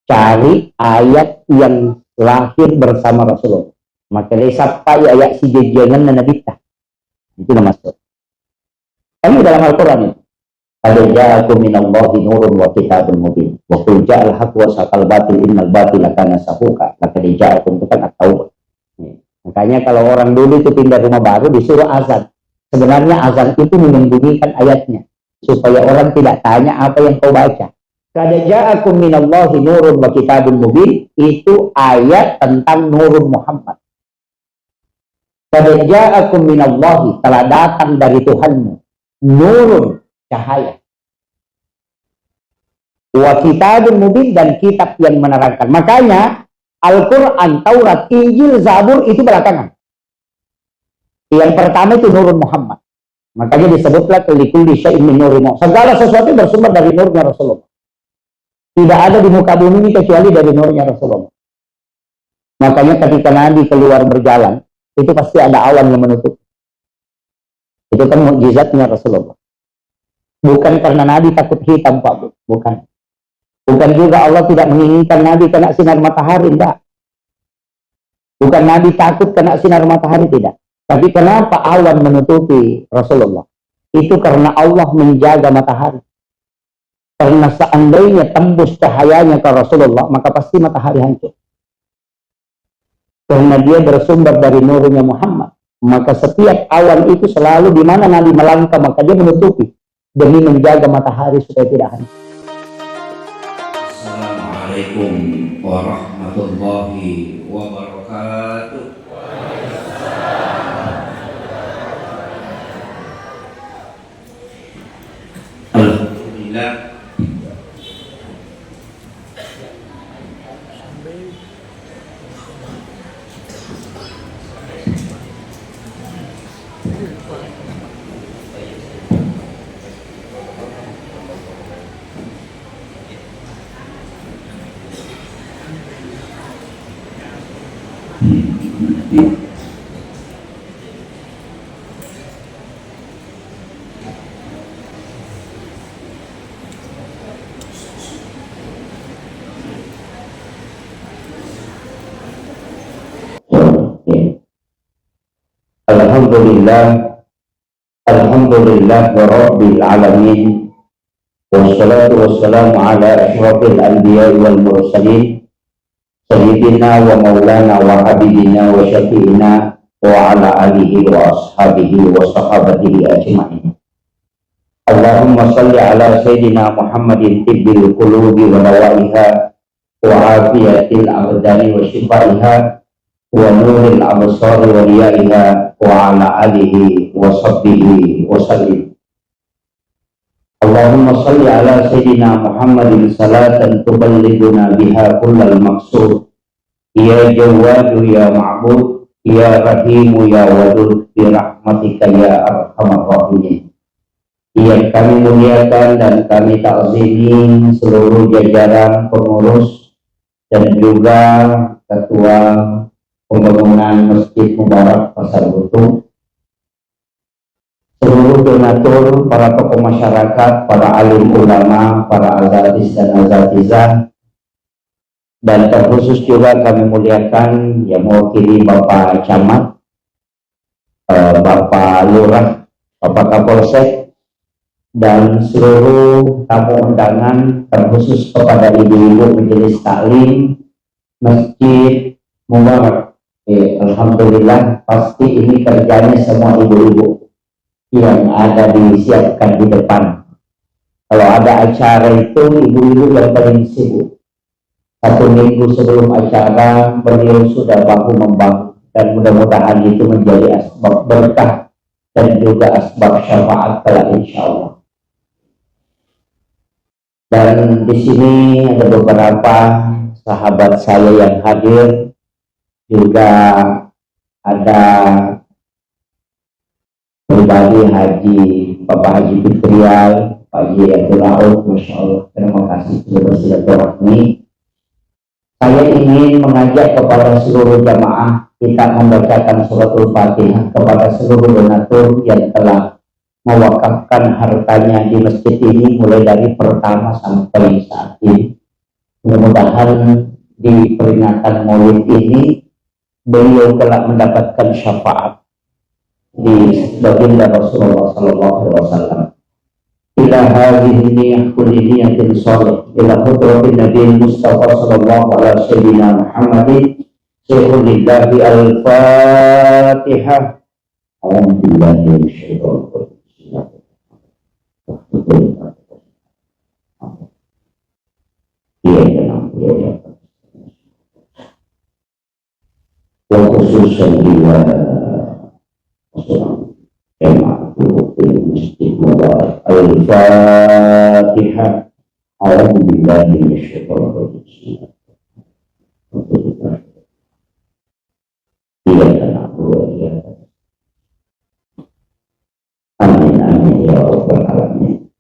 cari ayat yang lahir bersama Rasulullah. Maka dari sampai ayat si jejengan na nabita. Itu nama masuk. Kami dalam Al-Quran itu. Qad ja'akum minallahi nurun wa kitabun mubin. Wa qul ja'al haqq wa saqal batil innal batila kana sahuqa. Qad ja'akum itu kan at-taubah. Makanya kalau orang dulu itu pindah rumah baru disuruh azan. Sebenarnya azan itu menyembunyikan ayatnya supaya orang tidak tanya apa yang kau baca. Qad ja'akum minallahi nurun wa kitabun mubin itu ayat tentang nurun Muhammad. Qad ja'akum minallahi telah datang dari Tuhanmu nurun cahaya. Wa kitabun mubin dan kitab yang menerangkan. Makanya Al-Quran, Taurat, Injil, Zabur itu belakangan. Yang pertama itu nurun Muhammad. Makanya disebutlah likulli syai'in min nuri Muhammad. Segala sesuatu bersumber dari nurnya Rasulullah. Tidak ada di muka bumi ini kecuali dari nurnya Rasulullah. Makanya ketika Nabi keluar berjalan, itu pasti ada awan yang menutup. Itu kan mukjizatnya Rasulullah. Bukan karena Nabi takut hitam, Pak. Bukan. Bukan juga Allah tidak menginginkan Nabi kena sinar matahari, tidak. Bukan Nabi takut kena sinar matahari, tidak. Tapi kenapa awan menutupi Rasulullah? Itu karena Allah menjaga matahari. Karena seandainya tembus cahayanya ke Rasulullah, maka pasti matahari hancur. Karena dia bersumber dari nurnya Muhammad. Maka setiap awan itu selalu di mana Nabi melangkah, maka dia menutupi demi menjaga matahari supaya tidak hancur. Assalamualaikum warahmatullahi wabarakatuh. Alhamdulillah. Alhamdulillah wa rabbil alamin. Wassalatu wassalamu ala asyrafil anbiya wal mursalin sayyidina wa maulana wa habibina wa syafi'ina wa ala alihi wa ashabihi wa sahabatihi ajma'in. Allahumma salli ala sayyidina Muhammadin tibbil qulubi wa dawaiha wa afiyatil abdani wa shifaiha wa nuril absari wa riyaiha wa ala alihi wa sahbihi wa sallim. Allahumma salli ala sayyidina Muhammadin salatan tuballighuna biha kullal maqsud. Ya Jawadu ya Ma'bud, ya Rahimu ya Wadud, bi rahmatika ya arhamar rahimin. Yang kami muliakan dan kami ta'zimi seluruh jajaran pengurus dan juga ketua pembangunan Masjid Mubarak Pasar Butuh, seluruh donatur, para tokoh masyarakat, para alim ulama, para azatis dan azatizah, dan terkhusus juga kami muliakan yang mewakili Bapak Camat, Bapak Lurah, Bapak Kapolsek, dan seluruh tamu undangan, terkhusus kepada ibu-ibu majelis taklim Masjid Mubarak. Alhamdulillah, pasti ini kerjanya semua ibu-ibu yang ada disiapkan di depan. Kalau ada acara itu ibu-ibu yang paling sibuk. 1 minggu sebelum acara beliau sudah bahu-membahu, dan mudah-mudahan itu menjadi asbab berkah dan juga asbab syafaat kelak insyaallah. Dan di sini ada beberapa sahabat saya yang hadir, juga ada pribadi Haji Bapak Haji Fitrial, Pak Haji Abdul Rauf, Masya Allah, terima kasih sudah bersilaturahmi. Saya ingin mengajak kepada seluruh jamaah kita membacakan suratul Fatihah kepada seluruh donatur yang telah mewakafkan hartanya di masjid ini mulai dari pertama sampai saat ini. Mudah-mudahan di peringatan Maulid ini beliau kelak mendapatkan syafaat di baginda Rasulullah sallallahu alaihi wasallam. Ila hadhihi niyyah kulli niyyatin shalih ila hudratin Nabi Mustafa sallallahu alaihi wasallam Muhammadin Syekhulillahi al-Fatihah. A'udzu billahi minasyaitonir rajim. Wa khususan bila al-Fatihah. A'udzu billahi minasyaitonir rajim. Amin amin ya rabbal alamin.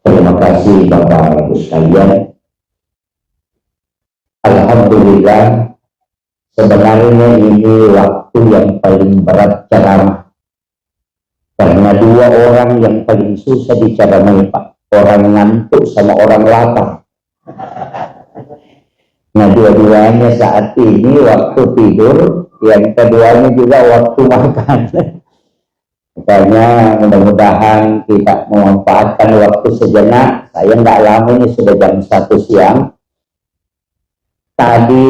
Terima kasih Bapak Ibu sekalian. Alhamdulillah, sebenarnya ini waktu yang paling berat ceramah. Karena dua orang yang paling susah diceramai, Pak. Orang ngantuk sama orang lapar. Nah, dua-duanya saat ini waktu tidur, yang keduanya juga waktu makan. Makanya mudah-mudahan kita memanfaatkan waktu sejenak. Saya nggak lama, ini sudah jam 1 siang. Tadi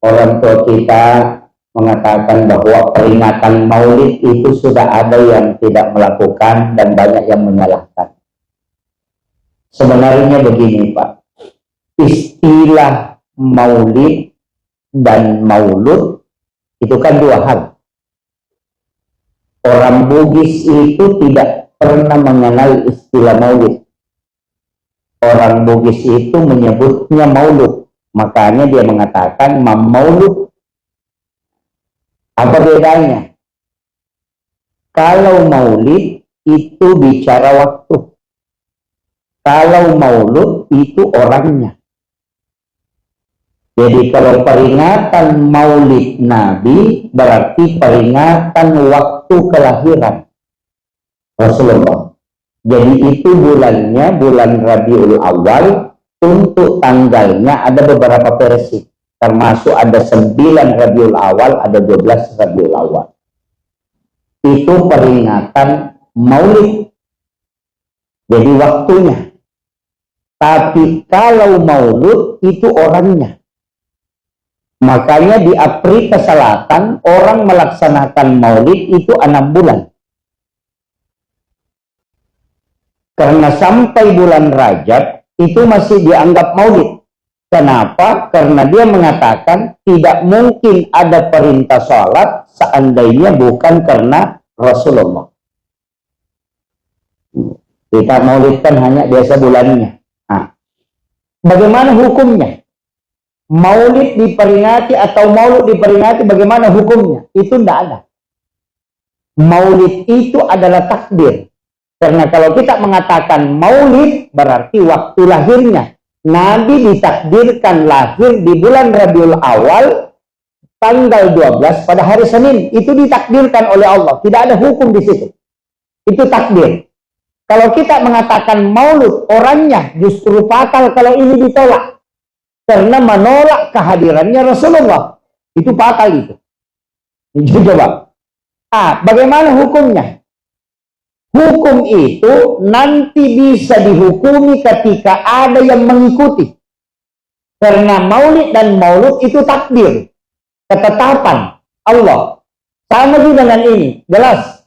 orang tua kita mengatakan bahwa peringatan Maulid itu sudah ada yang tidak melakukan dan banyak yang menyalahkan. Sebenarnya begini, Pak. Istilah Maulid dan Maulud itu kan dua hal. Orang Bugis itu tidak pernah mengenal istilah Maulid. Orang Bugis itu menyebutnya Maulud. Makanya dia mengatakan Maulud. Apa bedanya? Kalau Maulid itu bicara waktu. Kalau Maulud itu orangnya. Jadi kalau peringatan Maulid Nabi berarti peringatan waktu kelahiran Rasulullah. Jadi itu bulannya bulan Rabiul Awal. Untuk tanggalnya ada beberapa versi. Termasuk ada 9 Rabiul Awal, ada 12 Rabiul Awal. Itu peringatan Maulid. Jadi waktunya. Tapi kalau Maulud itu orangnya. Makanya di Afrika Selatan orang melaksanakan Maulid itu 6 bulan. Karena sampai bulan Rajab itu masih dianggap Maulid. Kenapa? Karena dia mengatakan tidak mungkin ada perintah sholat seandainya bukan karena Rasulullah. Kita Maulid kan hanya biasa bulannya. Nah, bagaimana hukumnya? Maulid diperingati atau Maulud diperingati, bagaimana hukumnya? Itu tidak ada. Maulid itu adalah takdir. Karena kalau kita mengatakan Maulid berarti waktu lahirnya. Nabi ditakdirkan lahir di bulan Rabiul Awal tanggal 12 pada hari Senin. Itu ditakdirkan oleh Allah. Tidak ada hukum di situ. Itu takdir. Kalau kita mengatakan Maulud orangnya, justru fatal kalau ini ditolak. Karena menolak kehadirannya Rasulullah. Itu fatal itu. Ini coba. Bagaimana hukumnya? Hukum itu nanti bisa dihukumi ketika ada yang mengikuti. Karena Maulid dan Maulud itu takdir. Ketetapan Allah. Sama juga dengan ini. Jelas.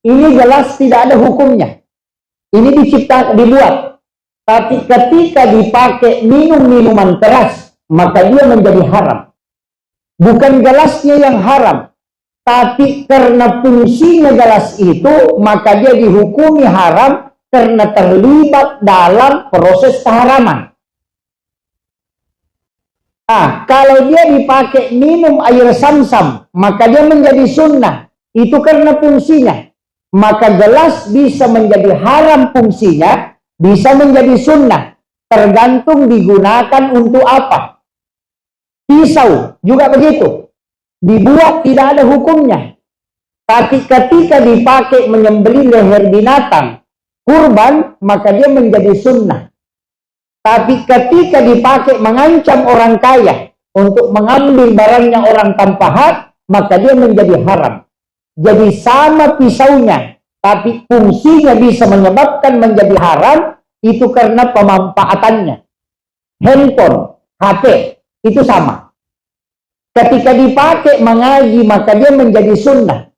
Ini jelas tidak ada hukumnya. Ini dibuat. Tapi ketika dipakai minum-minuman keras, maka dia menjadi haram. Bukan gelasnya yang haram. Tapi karena fungsinya gelas itu, maka dia dihukumi haram karena terlibat dalam proses keharaman. Kalau dia dipakai minum air Sam-Sam, maka dia menjadi sunnah. Itu karena fungsinya. Maka gelas bisa menjadi haram fungsinya, bisa menjadi sunnah. Tergantung digunakan untuk apa. Pisau juga begitu. Dibuat tidak ada hukumnya. Tapi ketika dipakai menyembelih leher binatang kurban, maka dia menjadi sunnah. Tapi ketika dipakai mengancam orang kaya untuk mengambil barangnya orang tanpa hak, maka dia menjadi haram. Jadi sama pisaunya, tapi fungsinya bisa menyebabkan menjadi haram, itu karena pemanfaatannya. Handphone, HP, itu sama. Ketika dipakai mengaji, maka dia menjadi sunnah.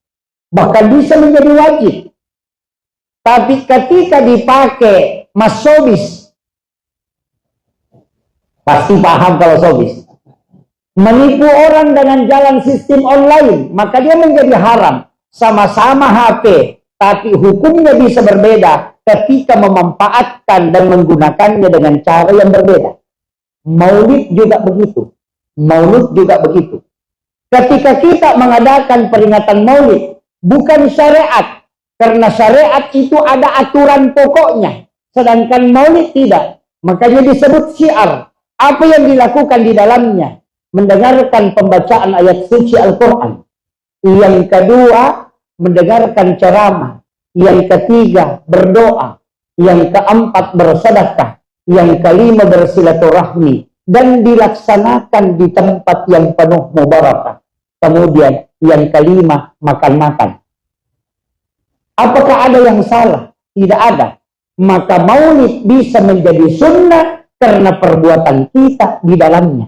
Bahkan bisa menjadi wajib. Tapi ketika dipakai masobis, pasti paham kalau sobis, menipu orang dengan jalan sistem online, maka dia menjadi haram. Sama-sama HP, tapi hukumnya bisa berbeda ketika memanfaatkan dan menggunakannya dengan cara yang berbeda. Maulid juga begitu. Maulid juga begitu. Ketika kita mengadakan peringatan maulid, bukan syariat. Karena syariat itu ada aturan pokoknya. Sedangkan maulid tidak. Makanya disebut syiar. Apa yang dilakukan di dalamnya? Mendengarkan pembacaan ayat suci Al-Quran. Yang kedua, mendengarkan ceramah. Yang ketiga, berdoa. Yang keempat, bersedekah. Yang kelima, bersilaturahmi. Dan dilaksanakan di tempat yang penuh mubarakah. Kemudian yang kelima, makan-makan. Apakah ada yang salah? Tidak ada. Maka maulid bisa menjadi sunnah karena perbuatan kita di dalamnya.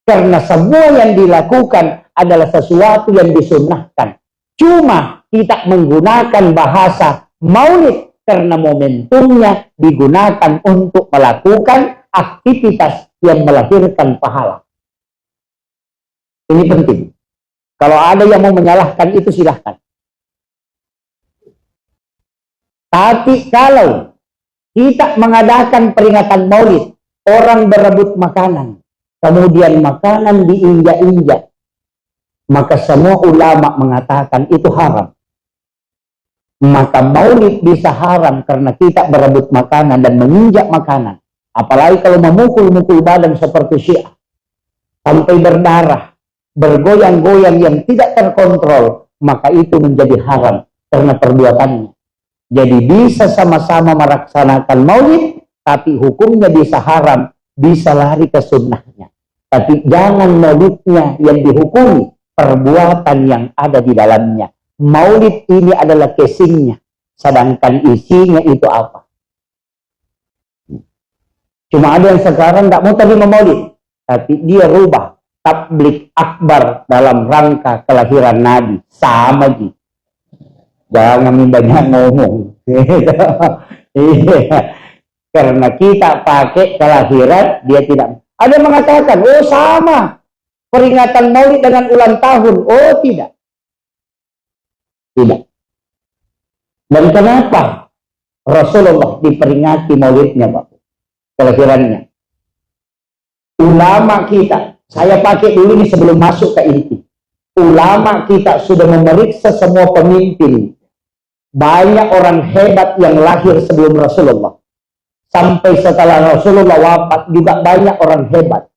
Karena semua yang dilakukan adalah sesuatu yang disunnahkan. Cuma kita menggunakan bahasa maulid karena momentumnya digunakan untuk melakukan aktivitas yang melahirkan pahala. Ini penting. Kalau ada yang mau menyalahkan itu silahkan. Tapi kalau kita mengadakan peringatan maulid, orang berebut makanan, kemudian makanan diinjak-injak, maka semua ulama mengatakan itu haram. Maka maulid bisa haram karena kita berebut makanan dan menginjak makanan. Apalagi kalau memukul-mukul badan seperti Syiah, sampai berdarah, bergoyang-goyang yang tidak terkontrol, maka itu menjadi haram karena perbuatannya. Jadi bisa sama-sama melaksanakan maulid, tapi hukumnya bisa haram, bisa lari ke sunnahnya. Tapi jangan maulidnya yang dihukumi, perbuatan yang ada di dalamnya. Maulid ini adalah casingnya, sedangkan isinya itu apa? Cuma ada yang sekarang tidak mau terima maulid, tapi dia rubah tablik akbar dalam rangka kelahiran Nabi. Sama gitu. Jangan banyak ngomong. Iya. Karena kita pakai kelahiran, dia tidak. Ada yang mengatakan, oh sama. Peringatan maulid dengan ulang tahun. Oh tidak. Tidak. Dan kenapa Rasulullah diperingati maulidnya, Pak? Kelahirannya. Ulama kita, saya pakai dulu ini sebelum masuk ke inti. Ulama kita sudah memeriksa semua pemimpin. Banyak orang hebat yang lahir sebelum Rasulullah. Sampai setelah Rasulullah wafat juga banyak orang hebat.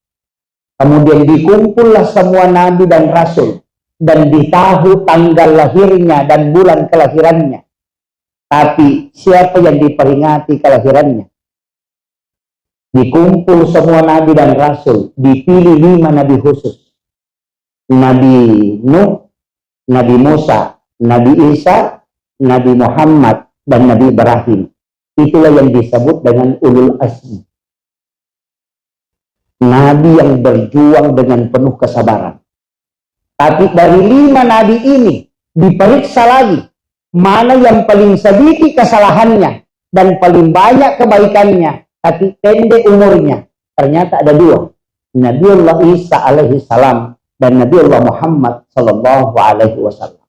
Kemudian dikumpullah semua nabi dan rasul. Dan ditahu tanggal lahirnya dan bulan kelahirannya. Tapi siapa yang diperingati kelahirannya? Dikumpul semua nabi dan rasul. Dipilih 5 nabi khusus. Nabi Nuh, Nabi Musa, Nabi Isa, Nabi Muhammad, dan Nabi Ibrahim. Itulah yang disebut dengan ulul azmi. Nabi yang berjuang dengan penuh kesabaran. Tapi dari 5 nabi ini diperiksa lagi mana yang paling sedikit kesalahannya dan paling banyak kebaikannya, tapi pendek umurnya. Ternyata ada 2. Nabiullah Isa alaihi salam dan Nabiullah Muhammad sallallahu alaihi wasallam.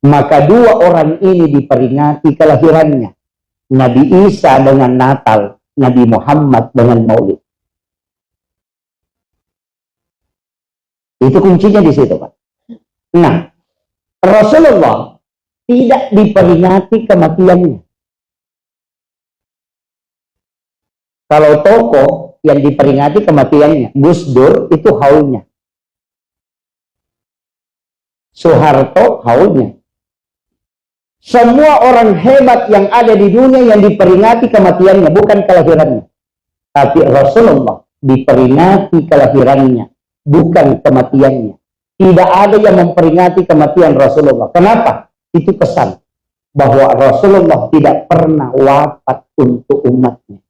Maka 2 orang ini diperingati kelahirannya. Nabi Isa dengan Natal, Nabi Muhammad dengan Maulid. Itu kuncinya di situ, Pak. Nah, Rasulullah tidak diperingati kematiannya. Kalau tokoh yang diperingati kematiannya, Gus Dur itu haulnya. Soeharto haulnya. Semua orang hebat yang ada di dunia yang diperingati kematiannya, bukan kelahirannya. Tapi Rasulullah diperingati kelahirannya, bukan kematiannya. Tidak ada yang memperingati kematian Rasulullah. Kenapa? Itu pesan bahwa Rasulullah tidak pernah wafat untuk umatnya.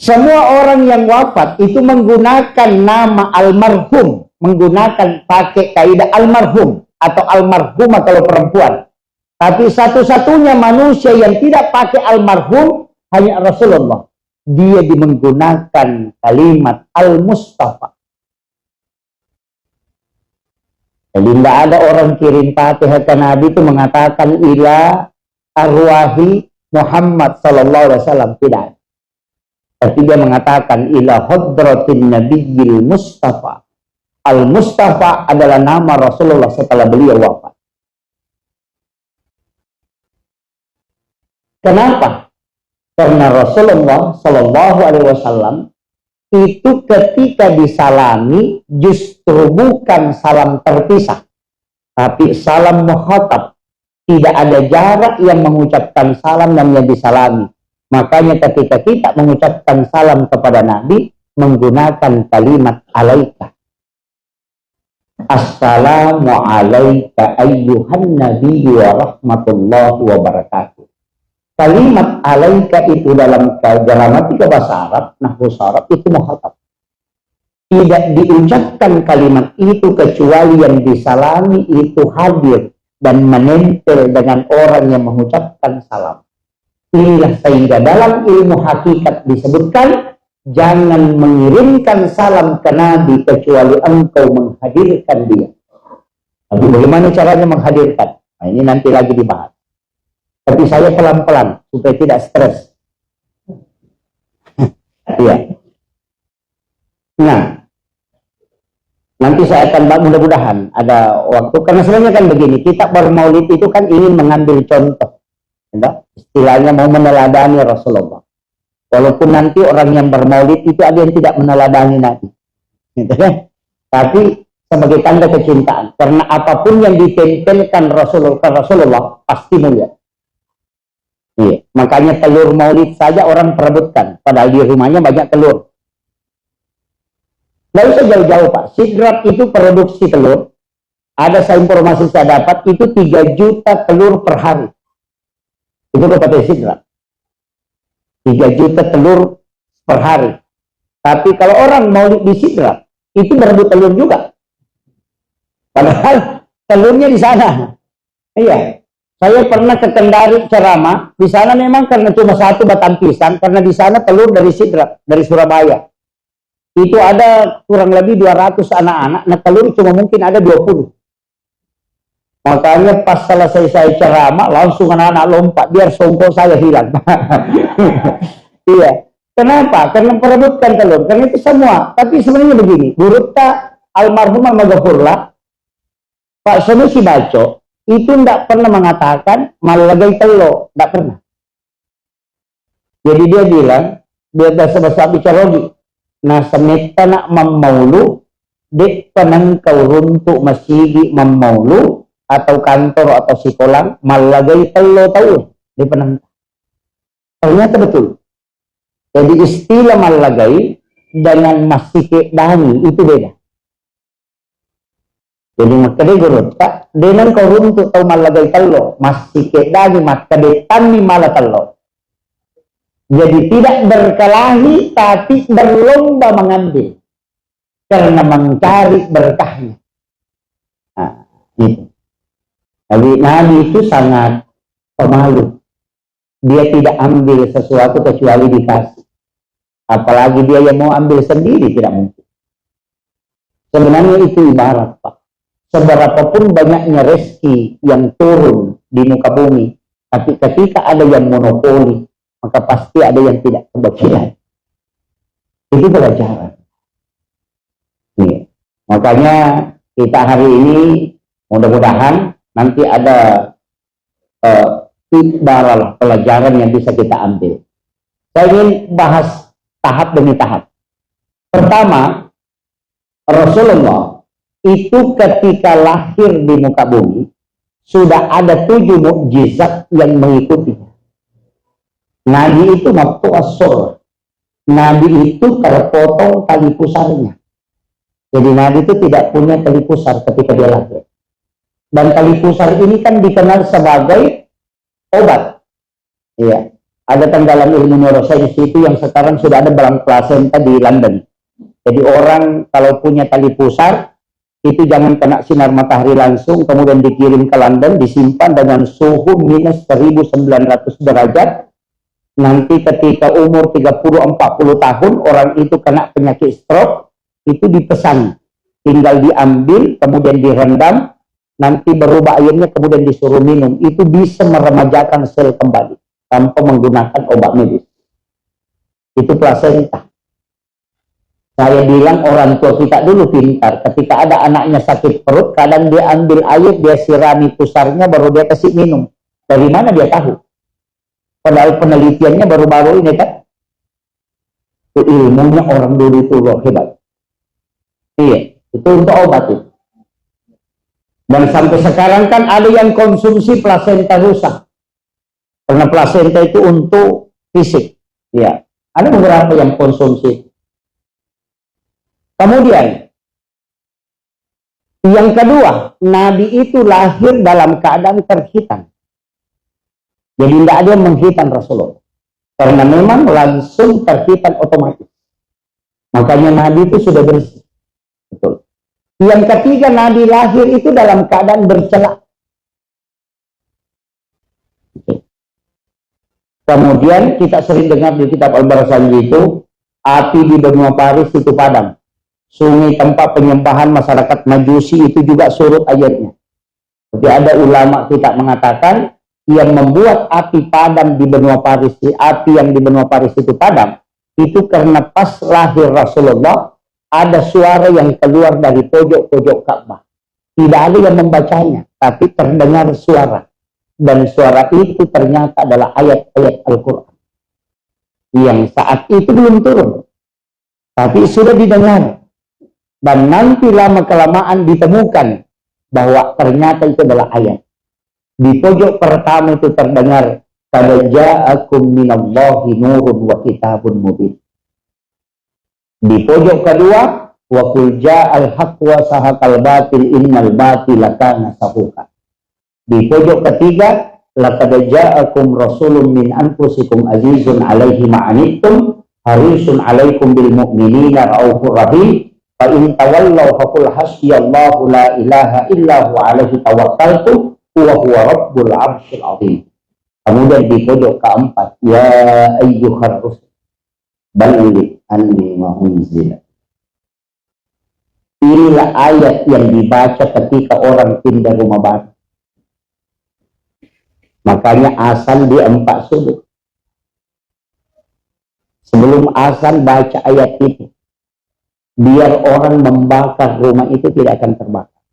Semua orang yang wafat itu menggunakan nama almarhum, menggunakan pakai kaidah almarhum atau almarhumah kalau perempuan. Tapi satu-satunya manusia yang tidak pakai almarhum hanya Rasulullah. Dia menggunakan kalimat al-Mustafa. Jadi tidak ada orang kirim Fatihah ke Nabi itu mengatakan ila arwahi Muhammad sallallahu alaihi wasallam, tidak. Tapi dia mengatakan ila hadratin nabiyil Mustafa. Al-Mustafa adalah nama Rasulullah setelah beliau wafat. Kenapa? Karena Rasulullah sallallahu alaihi wasallam itu ketika disalami justru bukan salam terpisah, tapi salam mukhatab. Tidak ada jarak yang mengucapkan salam dan yang disalami. Makanya ketika kita mengucapkan salam kepada Nabi menggunakan kalimat alaika. Assalamu alaika ayyuhan nabiyyu wa rahmatullahi wa barakatuh. Kalimat alaika itu dalam gramatika bahasa Arab, nahwu Arab itu mukhatab. Tidak diucapkan kalimat itu kecuali yang disalami itu hadir dan menempel dengan orang yang mengucapkan salam. Inilah sehingga dalam ilmu hakikat disebutkan jangan mengirimkan salam ke Nabi kecuali engkau menghadirkan dia. Tapi bagaimana caranya menghadirkan? Nah, ini nanti lagi dibahas. Tapi saya pelan-pelan supaya tidak stres. Iya. Nah, nanti saya akan mudah-mudahan ada waktu, karena sebenarnya kan begini, kita bermaulid itu kan ingin mengambil contoh. Istilahnya mau meneladani Rasulullah. Walaupun nanti orang yang bermaulid itu ada yang tidak meneladani Nabi. Gitu kan? Tapi sebagai tanda kecintaan. Karena apapun yang ditempelkan Rasulullah pasti mulia. Iya. Makanya telur maulid saja orang perebutkan. Padahal di rumahnya banyak telur. Nggak usah jauh-jauh Pak. Sidrat itu produksi telur. Ada saya informasi saya dapat itu 3 juta telur per hari. Itu kepada sidrat. 3 juta telur per hari. Tapi kalau orang maulid di sidrat, itu berebut telur juga. Padahal telurnya di sana. Iya. Saya pernah ke Kendari ceramah. Di sana memang karena cuma 1 batang pisang, karena di sana telur dari sidrat, dari Surabaya. Itu ada kurang lebih 200 anak-anak. Nah telur cuma mungkin ada 20. Makanya pas selesai saya ceramah, langsung anak-anak lompat biar songkok saya hilang. Iya. Kenapa? Karena perebutkan telur. Karena itu semua. Tapi sebenarnya begini, Burukta almarhumah Magafurlah, Pak Sanusi Baco, itu tidak pernah mengatakan malagai telur. Tidak pernah. Jadi dia bilang, dia bahasa bicara lagi. Nah semeta nak memaulu, dek penangkau runtuk masjid memaulu, atau kantor atau sekolah malagai telo tahu di penang. Ternyata betul. Jadi istilah malagai dengan masih dani itu beda. Jadi makanya gurun tak dengan kau runtuk tahu malagai telo masih dani makade tani malah telo. Jadi tidak berkelahi tapi berlomba mengambil karena mencari berkahnya. Nah, itu. Jadi Nabi itu sangat pemalu. Dia tidak ambil sesuatu kecuali dikasih. Apalagi dia yang mau ambil sendiri tidak mungkin. Sebenarnya itu ibarat Pak. Seberapapun banyaknya rezeki yang turun di muka bumi, tapi ketika ada yang monopoli, maka pasti ada yang tidak kebagian. Itu pelajaran. Nih. Makanya kita hari ini mudah-mudahan nanti ada ibarat pelajaran yang bisa kita ambil. Saya ingin bahas tahap demi tahap. Pertama, Rasulullah itu ketika lahir di muka bumi sudah ada 7 mukjizat yang mengikutinya. Nabi itu maqtu'as-sur. Nabi itu terpotong tali pusarnya. Jadi Nabi itu tidak punya tali pusar ketika dia lahir. Dan tali pusar ini kan dikenal sebagai obat. Iya. Ada kan dalam ilmu neuroscience itu yang sekarang sudah ada dalam plasenta di London. Jadi orang kalau punya tali pusar itu jangan kena sinar matahari langsung, kemudian dikirim ke London, disimpan dengan suhu minus 1900 derajat. Nanti ketika umur 30-40 tahun orang itu kena penyakit stroke, itu dipesan, tinggal diambil, kemudian direndam, nanti berubah airnya, kemudian disuruh minum. Itu bisa meremajakan sel kembali tanpa menggunakan obat medis. Itu plasenta. Saya bilang orang tua kita dulu pintar. Ketika ada anaknya sakit perut, kadang dia ambil air, dia sirami pusarnya, baru dia kasih minum. Dari mana dia tahu? Padahal penelitiannya baru-baru ini kan. Itu ilmunya orang dulu itu loh, hebat. Iya, itu untuk obat itu. Dan sampai sekarang kan ada yang konsumsi plasenta rusa. Karena plasenta itu untuk fisik. Ya, ada beberapa yang konsumsi. Kemudian, yang kedua, Nabi itu lahir dalam keadaan terhitan. Jadi tidak ada yang menghitan Rasulullah. Karena memang langsung terhitan otomatis. Makanya Nabi itu sudah bersih. Betul. Yang ketiga, Nabi lahir itu dalam keadaan bercelak. Kemudian kita sering dengar di kitab Al-Barzanji itu, api di benua Paris itu padam. Sungai tempat penyembahan masyarakat Majusi itu juga surut airnya. Jadi ada ulama kita mengatakan yang membuat api padam di benua Paris, api yang di benua Paris itu padam, itu karena pas lahir Rasulullah ada suara yang keluar dari pojok-pojok Ka'bah. Tidak ada yang membacanya, tapi terdengar suara. Dan suara itu ternyata adalah ayat-ayat Al-Quran. Yang saat itu belum turun. Tapi sudah didengar. Dan nanti lama-kelamaan ditemukan bahwa ternyata itu adalah ayat. Di pojok pertama itu terdengar, qad ja'akum minallahi nurun wa kitabun mubin. Di pojok kedua, wa qul ja'al haqq wa sahaqal batil innal batila kana sahuqa. Di pojok ketiga, laqad ja'akum rasulun min anfusikum azizun 'alaihi ma 'anittum harisun 'alaikum bil mu'minina raufur rahim. Fa in tawallaw faqul hasbiyallahu la ilaha illa huwa 'alaihi tawakkaltu wa huwa rabbul 'arsyil 'azim. Kemudian di pojok keempat, ya ayyuhar rusul balligh anni ma unzila. Inilah ayat yang dibaca ketika orang pindah rumah baru. Makanya azan di 4 sudut. Sebelum azan baca ayat itu. Biar orang membakar rumah itu tidak akan terbakar.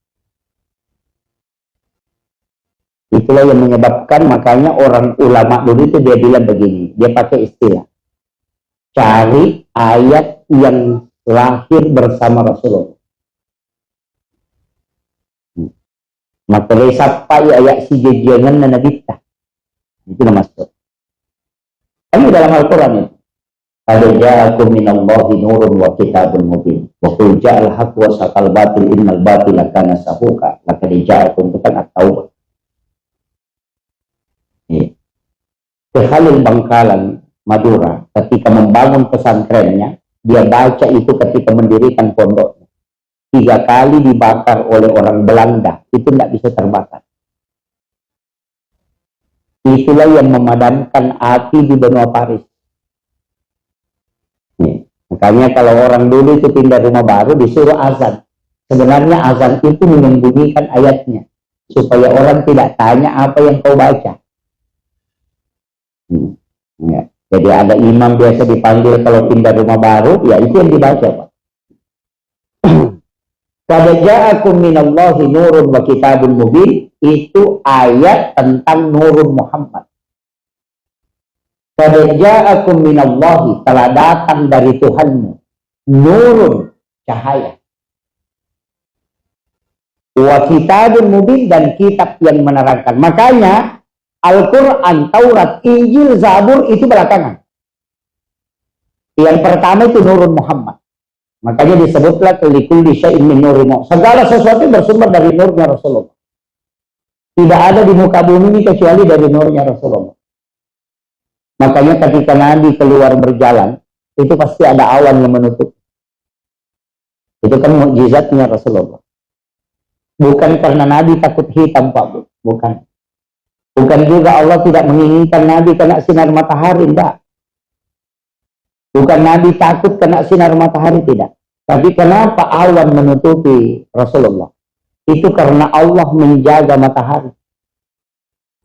Itulah yang menyebabkan makanya orang ulama dulu itu dia bilang begini. Dia pakai istilah. Cari ayat yang lahir bersama Rasulullah. Maka siapa ayat si jejengan na nabita. Itu nama maksud. Ini dalam Al-Quran itu. Qad ja'akum minallahi nurun wa kitabun mubin. Wa qul ja'al haqq wa saqal batil innal batila kana sahuqa. Laqad ja'akum itu kan at-taubah. Khalil Bangkalan Madura ketika membangun pesantrennya, dia baca itu ketika mendirikan pondoknya. 3 kali dibakar oleh orang Belanda, itu tidak bisa terbakar. Itulah yang memadamkan api di benua Paris. Makanya kalau orang dulu itu pindah rumah baru disuruh azan. Sebenarnya azan itu menyembunyikan ayatnya supaya orang tidak tanya apa yang kau baca. Ya. Jadi ada imam biasa dipanggil kalau pindah rumah baru, ya itu yang dibaca, Pak. Qad ja'akum minallahi nurun wa kitabun mubin, itu ayat tentang nurun Muhammad. Qad ja'akum minallahi, telah datang dari Tuhanmu, nurun, cahaya. Wa kitabun mubin, dan kitab yang menerangkan. Makanya Al-Quran, Taurat, Injil, Zabur itu belakangan. Yang pertama itu nurun Muhammad. Makanya disebutlah likulli syai'in min nurina. Segala sesuatu bersumber dari nurnya Rasulullah. Tidak ada di muka bumi ini kecuali dari nurnya Rasulullah. Makanya ketika Nabi keluar berjalan, itu pasti ada awan yang menutup. Itu kan mukjizatnya Rasulullah. Bukan karena Nabi takut hitam, Pak. Bukan. Bukan juga Allah tidak menginginkan Nabi kena sinar matahari, enggak. Bukan Nabi takut kena sinar matahari, tidak. Tapi kenapa awan menutupi Rasulullah? Itu karena Allah menjaga matahari.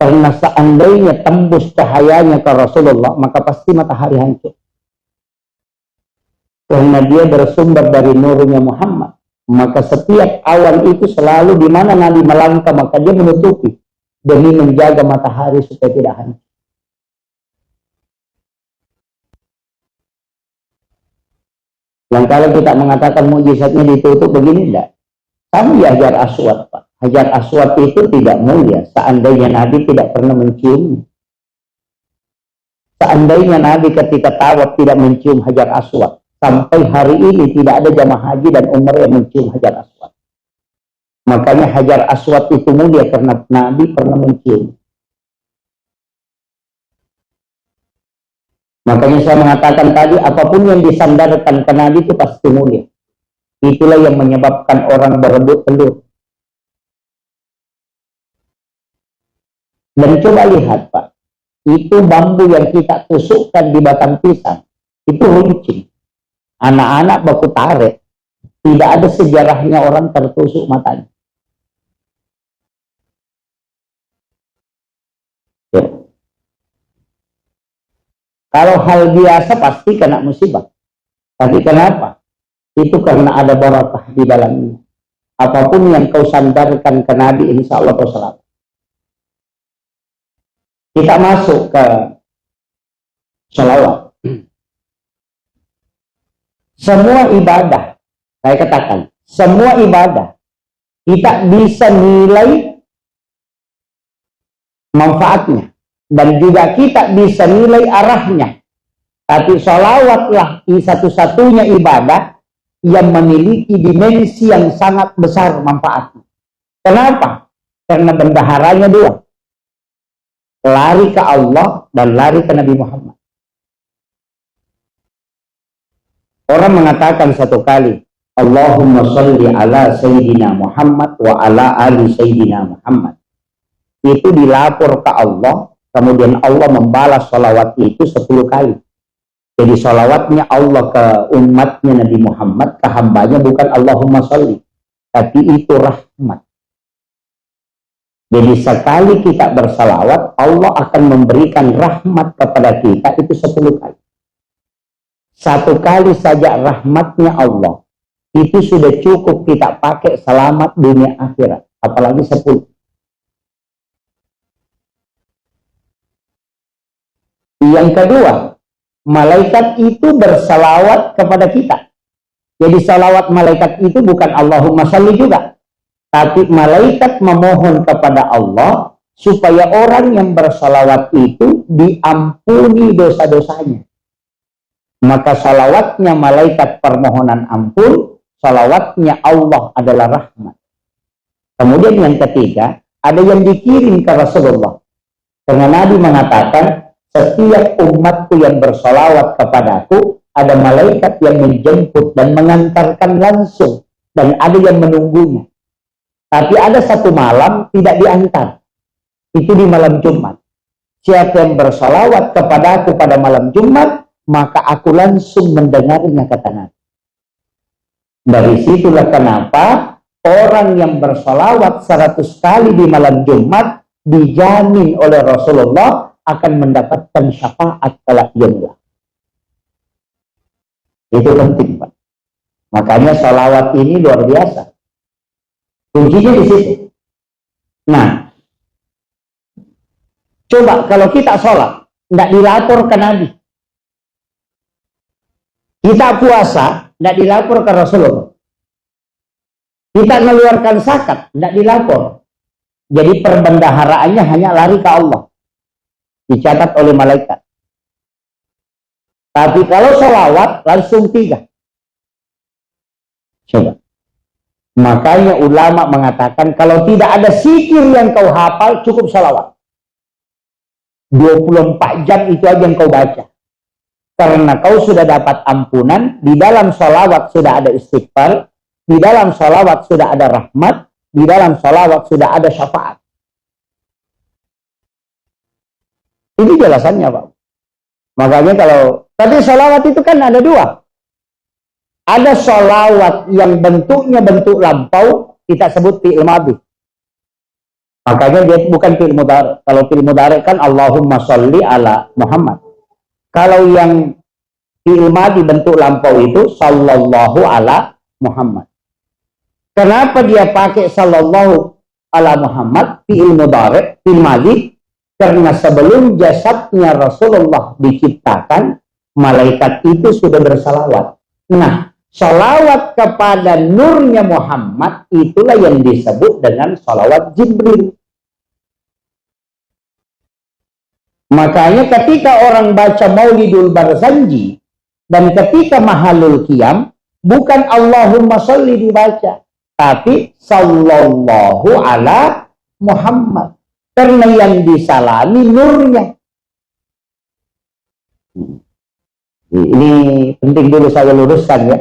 Karena seandainya tembus cahayanya ke Rasulullah, maka pasti matahari hancur. Karena dia bersumber dari nurnya Muhammad. Maka setiap awan itu selalu di mana Nabi melangkah, maka dia menutupi. Demi menjaga matahari supaya tidak hancur. Yang kalau kita mengatakan mukjizatnya ditutup begini, enggak. Sama Hajar Aswad, Pak. Hajar Aswad itu tidak mulia seandainya Nabi tidak pernah mencium. Seandainya Nabi ketika tawaf tidak mencium Hajar Aswad, sampai hari ini tidak ada jamaah haji dan umrah yang mencium Hajar Aswad. Makanya Hajar Aswad itu mulia karena Nabi pernah mencium. Makanya saya mengatakan tadi, apapun yang disandarkan ke Nabi itu pasti mulia. Itulah yang menyebabkan orang berebut telur. Dan coba lihat, Pak, itu bambu yang kita tusukkan di batang pisang, itu runcing. Anak-anak baku tarik, tidak ada sejarahnya orang tertusuk matanya. Ya. Kalau hal biasa pasti kena musibah. Tapi kenapa? Itu karena ada barakah di dalamnya. Apapun yang kau sandarkan ke Nabi, insya Allah kau selamat. Kita masuk ke sholawat. Semua ibadah, saya katakan, semua ibadah kita bisa nilai manfaatnya. Dan juga kita bisa nilai arahnya. Tapi sholawatlah satu-satunya ibadah yang memiliki dimensi yang sangat besar manfaatnya. Kenapa? Karena bendaharanya dua. Lari ke Allah dan lari ke Nabi Muhammad. Orang mengatakan satu kali, Allahumma sholli ala Sayyidina Muhammad wa ala ali Sayyidina Muhammad. Itu dilapor ke Allah. Kemudian Allah membalas sholawat itu 10 kali. Jadi sholawatnya Allah ke umatnya Nabi Muhammad, ke hambanya bukan Allahumma sholli, tapi itu rahmat. Jadi sekali kita bersalawat, Allah akan memberikan rahmat kepada kita itu 10 kali. 1 kali saja rahmatnya Allah, itu sudah cukup kita pakai selamat dunia akhirat. Apalagi 10. Yang kedua, malaikat itu bersalawat kepada kita. Jadi salawat malaikat itu bukan Allahumma sholli juga. Tapi malaikat memohon kepada Allah supaya orang yang bersalawat itu diampuni dosa-dosanya. Maka salawatnya malaikat permohonan ampun, salawatnya Allah adalah rahmat. Kemudian yang ketiga, ada yang dikirim ke Rasulullah. Karena Nabi mengatakan, setiap umatku yang bersolawat kepadaku, ada malaikat yang menjemput dan mengantarkan langsung. Dan ada yang menunggunya. Tapi ada satu malam tidak diantar. Itu di malam Jumat. Siapa yang bersolawat kepadaku pada malam Jumat, maka aku langsung mendengarnya, kata Nabi. Dari situlah kenapa orang yang bersolawat 100 kali di malam Jumat dijamin oleh Rasulullah akan mendapatkan syafaat kelak jannah. Itu penting, Pak. Makanya sholawat ini luar biasa. Kuncinya di situ. Nah, coba kalau kita sholat, tidak dilapor ke Nabi. Kita puasa, tidak dilapor ke Rasulullah. Kita mengeluarkan zakat, tidak dilapor. Jadi perbendaharaannya hanya lari ke Allah. dicatat oleh malaikat. Tapi kalau sholawat langsung 3. Coba. Makanya ulama mengatakan kalau tidak ada zikir yang kau hafal, cukup sholawat. 24 jam itu aja yang kau baca. Karena kau sudah dapat ampunan, di dalam sholawat sudah ada istighfar, di dalam sholawat sudah ada rahmat, di dalam sholawat sudah ada syafaat. Ini jelasannya, Pak. Makanya kalau tadi sholawat itu kan ada 2. Ada sholawat yang bentuknya bentuk lampau, kita sebut fi'il madhi. Makanya dia bukan fi'il mudhari'. Kalau fi'il mudhari' kan Allahumma sholli ala Muhammad. Kalau yang fi'il madhi bentuk lampau itu sallallahu ala Muhammad. Kenapa dia pakai sallallahu ala Muhammad fi'il mudhari', fi'il madhi? Karena sebelum jasadnya Rasulullah diciptakan, malaikat itu sudah bersalawat. Nah, salawat kepada nurnya Muhammad itulah yang disebut dengan salawat Jibril. Makanya ketika orang baca Maulidul Barzanji dan ketika Mahalul Qiyam, bukan Allahumma sholli dibaca, tapi sallallahu ala Muhammad. Karena yang disalami nurnya. Ini penting dulu saya luruskan ya.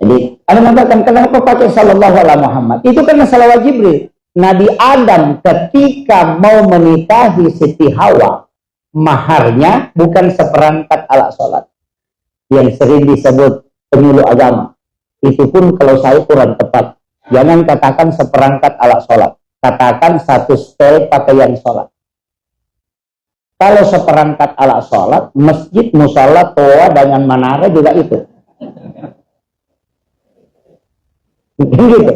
Jadi, Anda mengatakan kenapa pakai sallallahu ala Muhammad? Itu karena salawat Jibril. Nabi Adam ketika mau menikahi Siti Hawa, maharnya bukan seperangkat alat sholat. Yang sering disebut penyuluh agama. Itu pun kalau saya kurang tepat. Jangan katakan seperangkat alat sholat. Katakan 1 setel pakaian sholat. Kalau seperangkat alat sholat, masjid, musola, toa dengan menara juga itu. Gitu.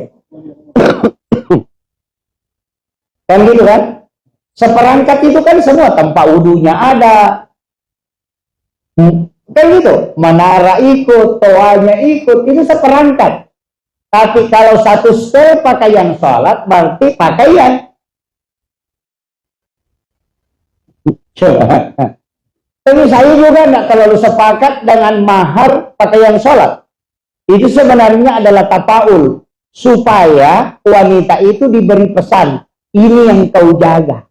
Kan gitu kan? Seperangkat itu kan semua, tempat wudunya ada. Kan gitu. Menara ikut, toanya ikut, itu seperangkat. Tapi kalau 1 setel pakaian sholat, berarti pakaian. Tapi saya juga tidak terlalu sepakat dengan mahar pakaian sholat. Itu sebenarnya adalah tapaul. Supaya wanita itu diberi pesan. Ini yang kau jaga.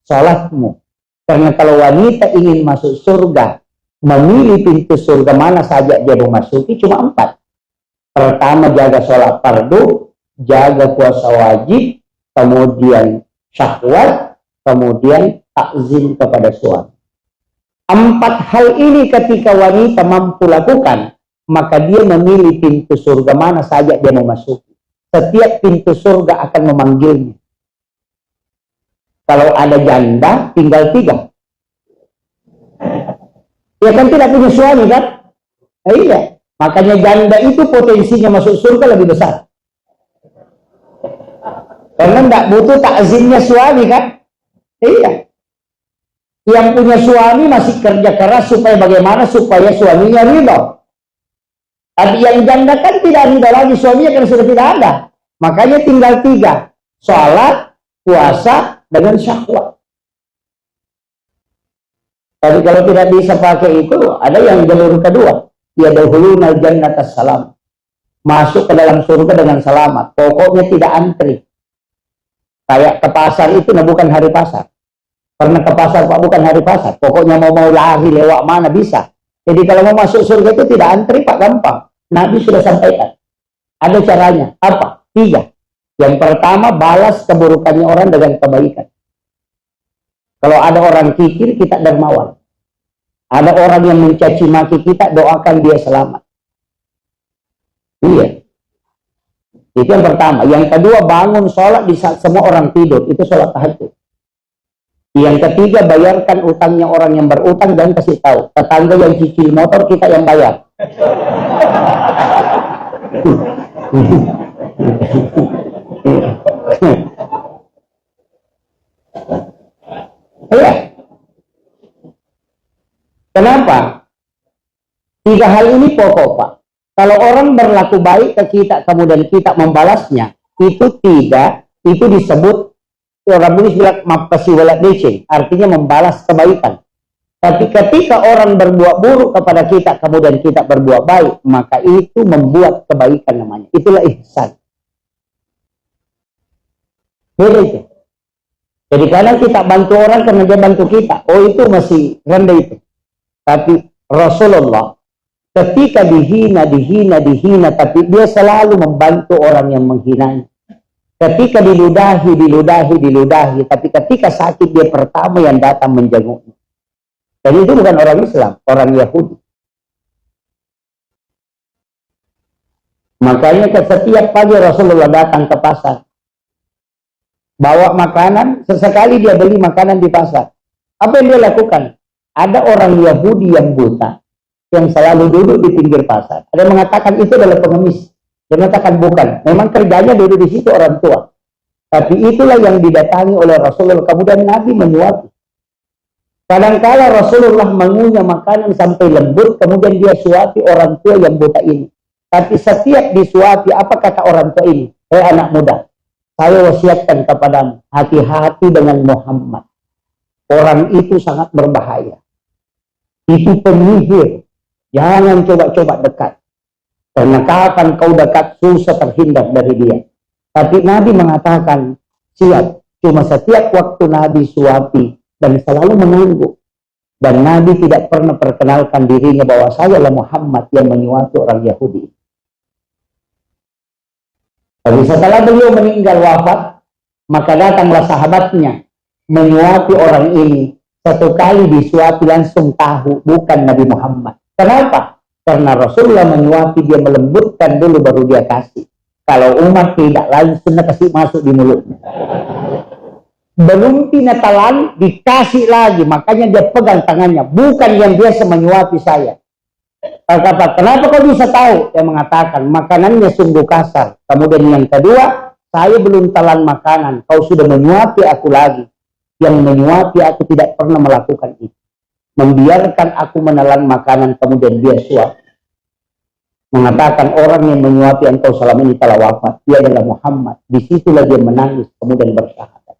Sholatmu. Karena kalau wanita ingin masuk surga, memilih pintu surga mana saja dia mau masuki, cuma 4. Pertama, jaga sholat fardu, jaga puasa wajib, kemudian syahwat, kemudian takzim kepada suami. 4 hal ini ketika wanita mampu lakukan, maka dia memilih pintu surga mana saja dia mau masuk. Setiap pintu surga akan memanggilnya. Kalau ada janda, tinggal 3. Ya kan tidak punya suami kan? Nah, iya. Makanya janda itu potensinya masuk surga lebih besar. Karena tidak butuh takzimnya suami kan? Iya. Yang punya suami masih kerja keras supaya bagaimana supaya suaminya ridho. Tapi yang janda kan tidak ridho lagi suaminya karena sudah tidak ada. Makanya tinggal 3. Sholat, puasa, dengan syahwat. Tapi kalau tidak bisa pakai itu, ada yang jalur kedua. Yadkhuluna jannata salam. Masuk ke dalam surga dengan selamat. Pokoknya tidak antri. Kayak ke pasar itu bukan hari pasar. Pernah ke pasar Pak, bukan hari pasar. Pokoknya mau lari lewat mana bisa. Jadi kalau mau masuk surga itu tidak antri Pak, gampang. Nabi sudah sampaikan. Ada caranya. Apa? 3. Yang pertama, balas keburukannya orang dengan kebaikan. Kalau ada orang kikir, kita dermawan. Ada orang yang mencaci maki kita, doakan dia selamat. Iya. Itu yang pertama. Yang kedua, bangun sholat di saat semua orang tidur. Itu sholat tahajud. Yang ketiga, bayarkan utangnya orang yang berutang dan kasih tahu. Tetangga yang cicil motor, kita yang bayar. Iya. Kenapa? 3 hal ini pokok Pak. Kalau orang berlaku baik ke kita, kemudian kita membalasnya, itu disebut orang Buddhis bilang mapasi walad dece, artinya membalas kebaikan. Tapi ketika orang berbuat buruk kepada kita, kemudian kita berbuat baik, maka itu membuat kebaikan namanya. Itulah ihsan. Beda itu. Jadi kadang kita bantu orang karena dia bantu kita. Oh, itu masih rendah itu. Tapi Rasulullah ketika dihina, tapi dia selalu membantu orang yang menghinanya. Ketika diludahi, tapi ketika sakit dia pertama yang datang menjenguknya. Dan itu bukan orang Islam, orang Yahudi. Makanya setiap pagi Rasulullah datang ke pasar, bawa makanan, sesekali dia beli makanan di pasar. Apa yang dia lakukan? Ada orang Yahudi yang buta, yang selalu duduk di pinggir pasar. Ada yang mengatakan itu adalah pengemis. Dia mengatakan bukan, memang kerjanya duduk di situ orang tua. Tapi itulah yang didatangi oleh Rasulullah. Kemudian Nabi menyuapi. Kadang-kala Rasulullah mengunyah makanan sampai lembut, kemudian dia suapi orang tua yang buta ini. Tapi setiap disuapi, apa kata orang tua ini? Anak muda, saya wasiatkan kepadamu, hati-hati dengan Muhammad. Orang itu sangat berbahaya. Itu penyihir. Jangan coba-coba dekat. Karena kapan kau dekat, susah terhindar dari dia. Tapi Nabi mengatakan, siap. Cuma setiap waktu Nabi suapi, dan selalu menunggu. Dan Nabi tidak pernah perkenalkan dirinya bahwa saya adalah Muhammad yang menyuapi orang Yahudi. Tapi setelah beliau meninggal wafat, maka datanglah sahabatnya menyuapi orang ini. Satu kali disuapi langsung tahu bukan Nabi Muhammad. Kenapa? Karena Rasulullah menyuapi, dia melembutkan dulu baru dia kasih. Kalau umat tidak langsung kasih masuk di mulutnya. Belum tinatalan dikasih lagi, makanya dia pegang tangannya, bukan yang biasa menyuapi saya. Kata, kenapa kau bisa tahu? Dia mengatakan makanannya sungguh kasar. Kemudian yang kedua, saya belum telan makanan, kau sudah menyuapi aku lagi. Yang menyuapi aku tidak pernah melakukan itu, membiarkan aku menelan makanan kemudian dia suap. Mengatakan orang yang menyuapi engkau selama ini telah wafat, dia adalah Muhammad. Disitulah dia menangis kemudian bersyahadat.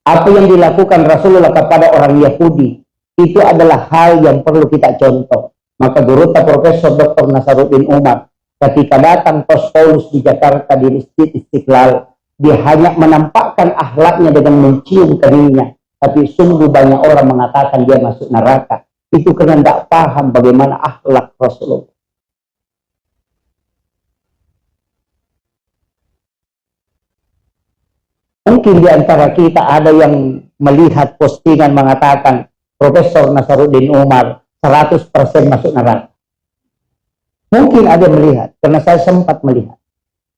Apa yang dilakukan Rasulullah kepada orang Yahudi itu adalah hal yang perlu kita contoh. Maka Guruta Profesor Dr. Nasaruddin Umar ketika datang pos Paulus di Jakarta di Masjid Istiqlal, dia hanya menampakkan akhlaknya dengan mencium keningnya. Tapi sungguh banyak orang mengatakan dia masuk neraka. Itu karena tidak paham bagaimana akhlak Rasulullah. Mungkin di antara kita ada yang melihat postingan mengatakan Profesor Nasaruddin Umar 100% masuk neraka. Mungkin ada yang melihat, karena saya sempat melihat.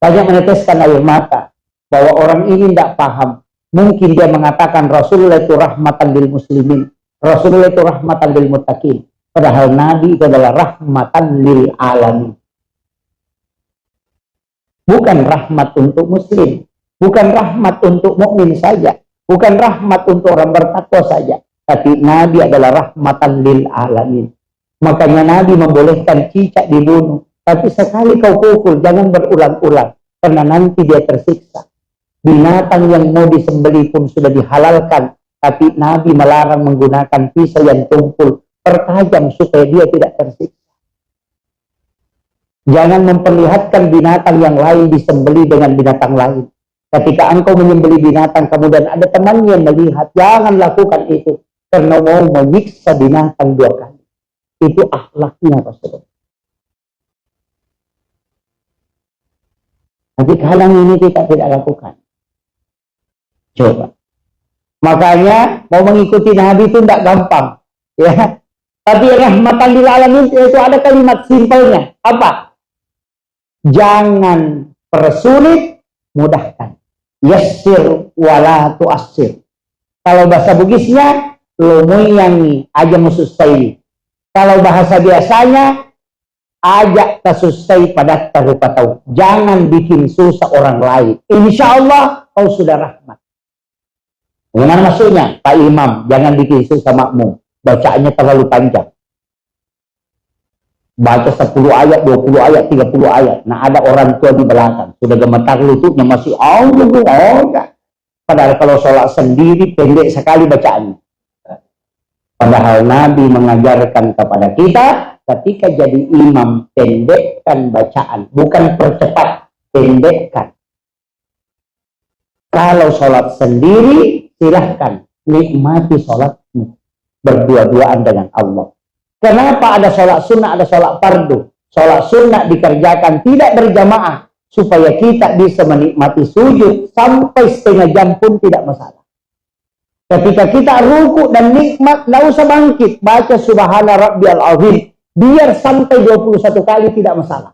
Banyak meneteskan air mata bahwa orang ini tidak paham. Mungkin dia mengatakan Rasulullah itu rahmatan lil muslimin, Rasulullah itu rahmatan lil muttaqin. Padahal Nabi itu adalah rahmatan lil alamin. Bukan rahmat untuk muslim, bukan rahmat untuk mukmin saja, bukan rahmat untuk orang bertakwa saja, tapi Nabi adalah rahmatan lil alamin. Makanya Nabi membolehkan cicak dibunuh, tapi sekali kau pukul jangan berulang-ulang, karena nanti dia tersiksa. Binatang yang mau disembelih pun sudah dihalalkan, tapi Nabi melarang menggunakan pisau yang tumpul, pertajam supaya dia tidak tersiksa. Jangan memperlihatkan binatang yang lain disembelih dengan binatang lain. Ketika engkau menyembelih binatang, kemudian ada temannya melihat, jangan lakukan itu, karena mau menyiksa binatang dua kali. Itu akhlaknya Rasulullah. Tapi kadang ini kita tidak lakukan. Coba. Makanya mau mengikuti Nabi itu tidak gampang, ya. Tapi rahmatan lil alamin itu ada kalimat simpelnya. Apa? Jangan persulit, mudahkan. Yassir wala tu'assir. Kalau bahasa Bugisnya, lumayangi aja mususai. Kalau bahasa biasanya, ajak tasusai pada tarupa tahu. Jangan bikin susah orang lain. Insya Allah kau sudah rahmat. Bagaimana maksudnya? Pak Imam, jangan bikin susah makmum. Bacaannya terlalu panjang. Baca 10 ayat, 20 ayat, 30 ayat. Nah ada orang tua di belakang. Sudah gemetar lututnya masih enggak. Padahal kalau sholat sendiri pendek sekali bacaannya. Padahal Nabi mengajarkan kepada kita ketika jadi imam pendekkan bacaan, bukan percepat, pendekkan. Kalau sholat sendiri silahkan nikmati sholatmu berdua-duaan dengan Allah. Kenapa ada sholat sunnah, ada sholat fardu? Sholat sunnah dikerjakan tidak berjamaah supaya kita bisa menikmati sujud sampai setengah jam pun tidak masalah. Ketika kita ruku dan nikmat, tidak usah bangkit. Baca subhana rabbiyal azim. Biar sampai 21 kali tidak masalah.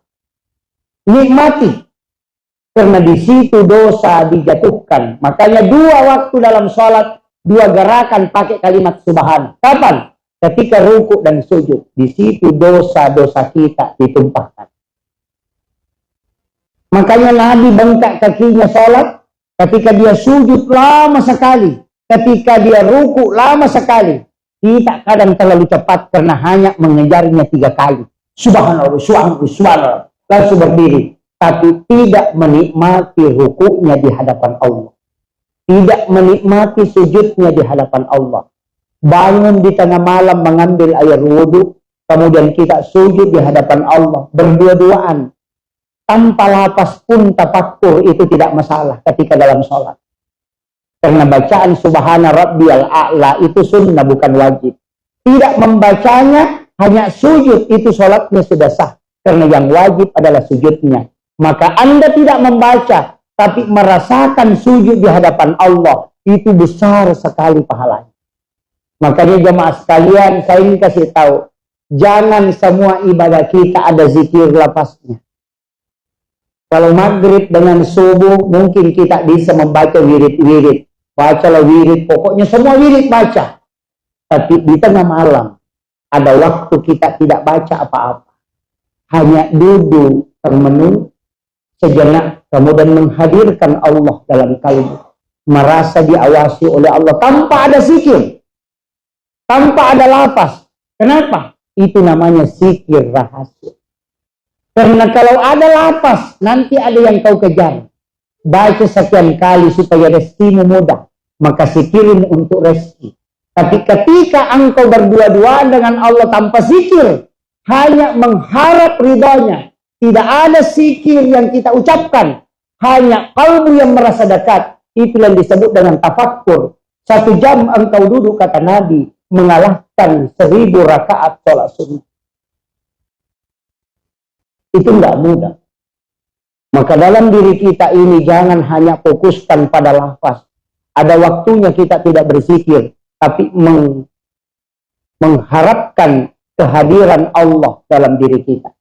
Nikmati. Karena di situ dosa dijatuhkan. Makanya 2 waktu dalam sholat, 2 gerakan pakai kalimat subhana. Kapan? Ketika ruku dan sujud. Di situ dosa-dosa kita ditumpahkan. Makanya Nabi bengkak kakinya sholat. Ketika dia sujud lama sekali. Ketika dia ruku lama sekali. Kita kadang terlalu cepat karena hanya mengejarnya 3 kali. Subhanallah, subhanallah, subhanallah. Langsung berdiri. Tapi tidak menikmati rukunya di hadapan Allah. Tidak menikmati sujudnya di hadapan Allah. Bangun di tengah malam mengambil air wudhu. Kemudian kita sujud di hadapan Allah. Berdua-duaan. Tanpa lapas pun tafakkur itu tidak masalah ketika dalam sholat. Karena bacaan subhana rabbiyal a'la itu sunnah bukan wajib. Tidak membacanya hanya sujud itu sholatnya sudah sah. Karena yang wajib adalah sujudnya. Maka Anda tidak membaca tapi merasakan sujud di hadapan Allah. Itu besar sekali pahalanya. Makanya jemaah sekalian saya ingin kasih tahu. Jangan semua ibadah kita ada zikir lapasnya. Kalau maghrib dengan subuh mungkin kita bisa membaca wirid-wirid. Bacalah wirid, pokoknya semua wirid baca. Tapi di tengah malam, ada waktu kita tidak baca apa-apa. Hanya duduk termenung, sejenak, kemudian menghadirkan Allah dalam kalbu. Merasa diawasi oleh Allah, tanpa ada zikir. Tanpa ada lafaz. Kenapa? Itu namanya zikir rahasia. Karena kalau ada lafaz, nanti ada yang kau kejar. Baca sekian kali supaya rezekimu mudah. Maka zikirmu untuk rezeki. Tapi ketika engkau berdua-duaan dengan Allah tanpa zikir. Hanya mengharap ridhonya. Tidak ada zikir yang kita ucapkan. Hanya kalbu yang merasa dekat. Itu yang disebut dengan tafakkur. 1 jam engkau duduk kata Nabi. Mengalahkan 1000 rakaat sholat sunnah. Itu enggak mudah. Maka dalam diri kita ini jangan hanya fokuskan pada lafaz. Ada waktunya kita tidak berzikir. Tapi mengharapkan kehadiran Allah dalam diri kita.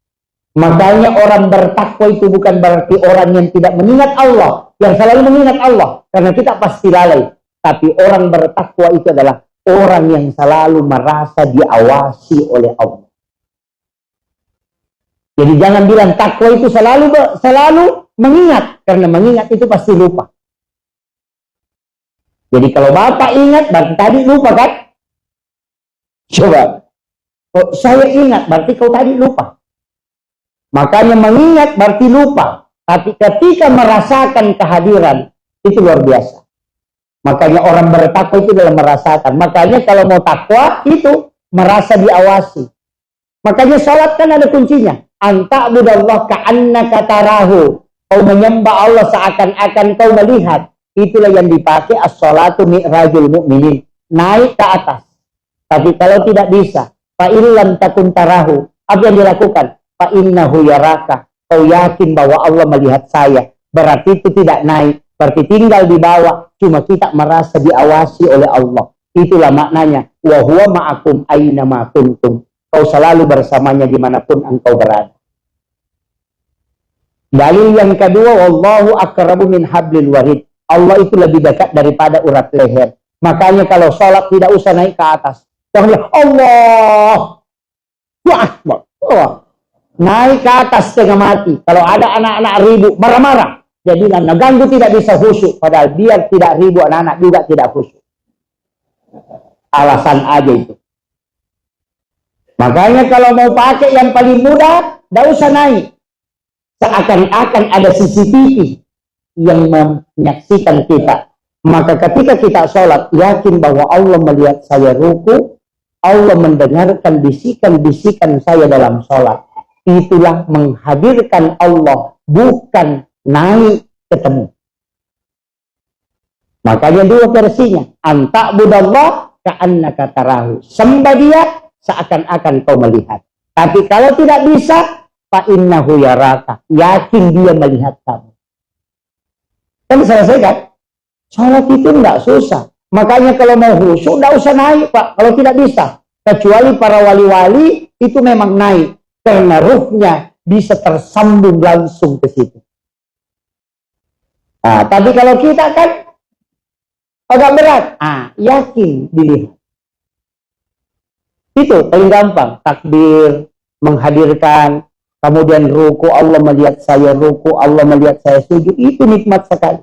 Makanya orang bertakwa itu bukan berarti orang yang tidak mengingat Allah. Yang selalu mengingat Allah. Karena kita pasti lalai. Tapi orang bertakwa itu adalah orang yang selalu merasa diawasi oleh Allah. Jadi jangan bilang takwa itu selalu mengingat. Karena mengingat itu pasti lupa. Jadi kalau Bapak ingat, berarti tadi lupa kan? Coba. Oh, saya ingat, berarti kau tadi lupa. Makanya mengingat berarti lupa. Tapi ketika merasakan kehadiran, itu luar biasa. Makanya orang bertakwa itu dalam merasakan. Makanya kalau mau takwa, itu merasa diawasi. Makanya sholat kan ada kuncinya. Anta'budallah ka'annaka tarahu. Kau menyembah Allah seakan-akan kau melihat. Itulah yang dipakai as-sholatu mi'rajul mu'minin. Naik ke atas. Tapi kalau tidak bisa. Fa'illam takun tarahu. Apa yang dilakukan? Fa'innahu yaraka. Kau yakin bahwa Allah melihat saya. Berarti itu tidak naik. Berarti tinggal di bawah. Cuma kita merasa diawasi oleh Allah. Itulah maknanya. Wa huwa ma'akum aina ma kuntum. Kau selalu bersamanya dimanapun engkau berada. Dalil yang kedua, wallahu aqrabu min hablil warid. Allah itu lebih dekat daripada urat leher. Makanya kalau sholat tidak usah naik ke atas. Jangan bilang, Allah Akbar. Oh. Naik ke atas setengah mati. Kalau ada anak-anak ribut, marah-marah. Dia bilang, ganggu tidak bisa khusyuk. Padahal biar tidak ribut, anak-anak juga tidak khusyuk. Alasan aja itu. Makanya kalau mau pakai yang paling mudah, tidak usah naik. Seakan-akan ada CCTV yang menyaksikan kita. Maka ketika kita sholat, yakin bahwa Allah melihat saya ruku, Allah mendengarkan bisikan-bisikan saya dalam sholat. Itulah menghadirkan Allah, bukan naik ketemu. Makanya dua versinya. Anta'budallah ka'annaka tarahu. Sembah dia seakan-akan kau melihat. Tapi kalau tidak bisa, fa'innahu yaraka. Yakin dia melihat kamu. Kan selesai kan? Sholat itu enggak susah. Makanya kalau mau khusyuk, enggak usah naik, Pak. Kalau tidak bisa. Kecuali para wali-wali, itu memang naik. Karena ruhnya bisa tersambung langsung ke situ. Nah, tapi kalau kita kan agak berat. Yakin dilihat. Itu paling gampang. Takbir, menghadirkan, kemudian ruku, Allah melihat saya ruku, Allah melihat saya sujud. Itu nikmat sekali.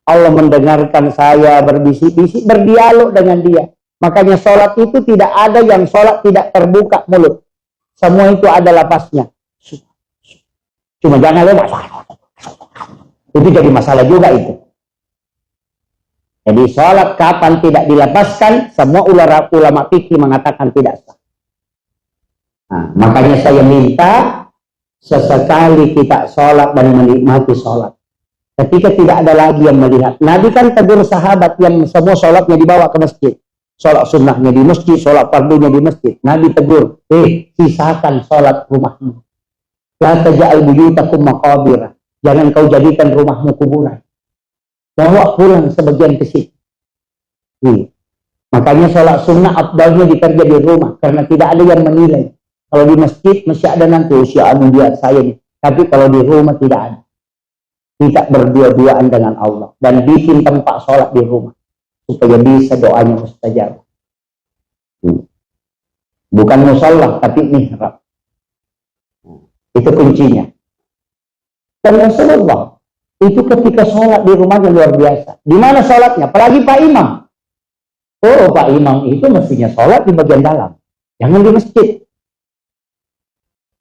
Allah mendengarkan saya berbisik-bisik, berdialog dengan dia. Makanya sholat itu tidak ada yang sholat tidak terbuka mulut. Semua itu ada lapasnya. Cuma jangan lewat. Itu jadi masalah juga itu. Jadi sholat kapan tidak dilepaskan, semua ulama fikih mengatakan tidak sah. Nah, makanya saya minta sesekali kita sholat dan menikmati sholat. Ketika tidak ada lagi yang melihat. Nabi kan tegur sahabat yang semua sholatnya dibawa ke masjid. Sholat sunnahnya di masjid, sholat fardunya di masjid. Nabi tegur, sisakan sholat rumahmu. La taja'al buyutakum maqabira. Jangan kau jadikan rumahmu kuburan. Bawa pulang sebagian ke situ. Makanya sholat sunnah afdalnya dikerja di rumah. Karena tidak ada yang menilai. Kalau di masjid masih ada nanti usia lihat saya nih. Tapi kalau di rumah tidak ada. Tidak berdua-duaan dengan Allah. Dan bikin tempat sholat di rumah. Supaya bisa doanya mustajab. Bukan musallah, tapi mihrab. Itu kuncinya. Dan Rasulullah itu ketika sholat di rumahnya luar biasa. Di mana sholatnya? Apalagi Pak Imam. Oh, Pak Imam itu mestinya sholat di bagian dalam. Jangan di masjid.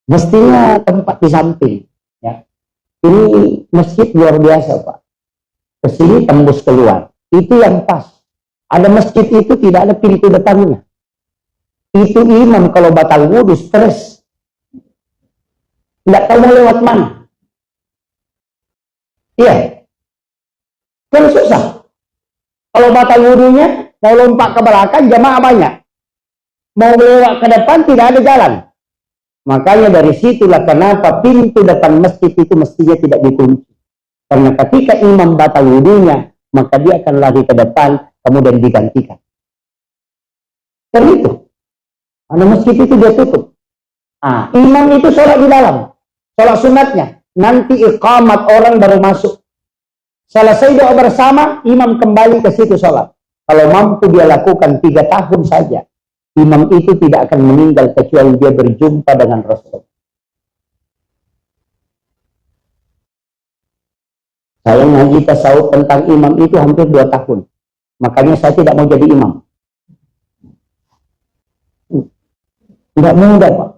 Mestinya tempat di samping. Ya. Ini masjid luar biasa, Pak. Kesini tembus keluar. Itu yang pas. Ada masjid itu tidak ada pintu depannya. Itu imam kalau batal wudhu stres. Tidak tahu mau lewat mana. Iya. Kan susah. Kalau batal wudhunya, mau lompat ke belakang, jamaah banyak. Mau lewat ke depan, tidak ada jalan. Makanya dari situlah kenapa pintu depan masjid itu mestinya tidak dikunci. Karena ketika imam batal wudhunya, maka dia akan lari ke depan, kemudian digantikan. Dan itu. Karena masjid itu dia tutup. Imam itu sholat di dalam. Sholat sunatnya. Nanti iqamat orang baru masuk. Selesai doa bersama, imam kembali ke situ sholat. Kalau mampu dia lakukan 3 tahun saja. Imam itu tidak akan meninggal kecuali dia berjumpa dengan Rasul. Saya ngaji tasawuf tentang imam itu hampir 2 tahun. Makanya saya tidak mau jadi imam. Tidak mudah, Pak.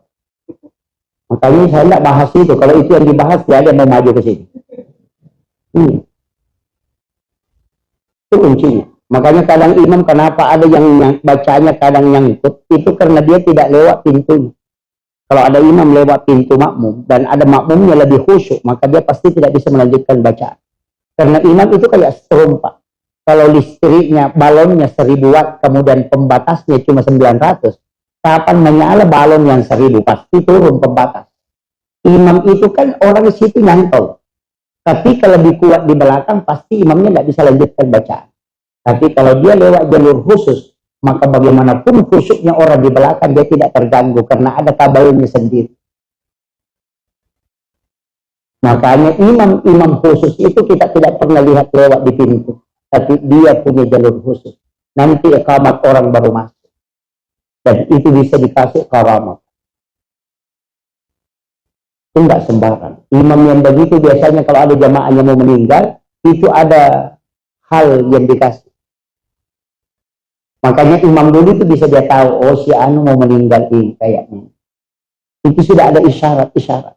Makanya saya tidak bahas itu. Kalau itu yang dibahas, dia ada yang mau maju ke sini. Itu kuncinya. Makanya kadang imam kenapa ada yang bacanya kadang nyangkut. Itu karena dia tidak lewat pintunya. Kalau ada imam lewat pintu makmum dan ada makmumnya lebih khusyuk, maka dia pasti tidak bisa melanjutkan bacaan. Karena imam itu kayak strom, Pak. Kalau listriknya, balonnya 1000 watt, kemudian pembatasnya cuma 900. Kapan menyala balon yang 1000? Pasti turun pembatas. Imam itu kan orang di situ nyantol. Tapi kalau lebih kuat di belakang, pasti imamnya nggak bisa lanjutkan bacaan. Tapi kalau dia lewat jalur khusus, maka bagaimanapun khusyuknya orang di belakang, dia tidak terganggu karena ada kabelnya sendiri. Makanya imam khusus itu kita tidak pernah lihat lewat di pintu. Tapi dia punya jalur khusus. Nanti iqamat orang baru masuk. Dan itu bisa dikasih karamat. Itu enggak sembarang. Imam yang begitu biasanya kalau ada jamaah yang mau meninggal, itu ada hal yang dikasih. Makanya imam dulu itu bisa dia tahu, oh si anu mau meninggal ini kayaknya. Itu sudah ada isyarat-isyarat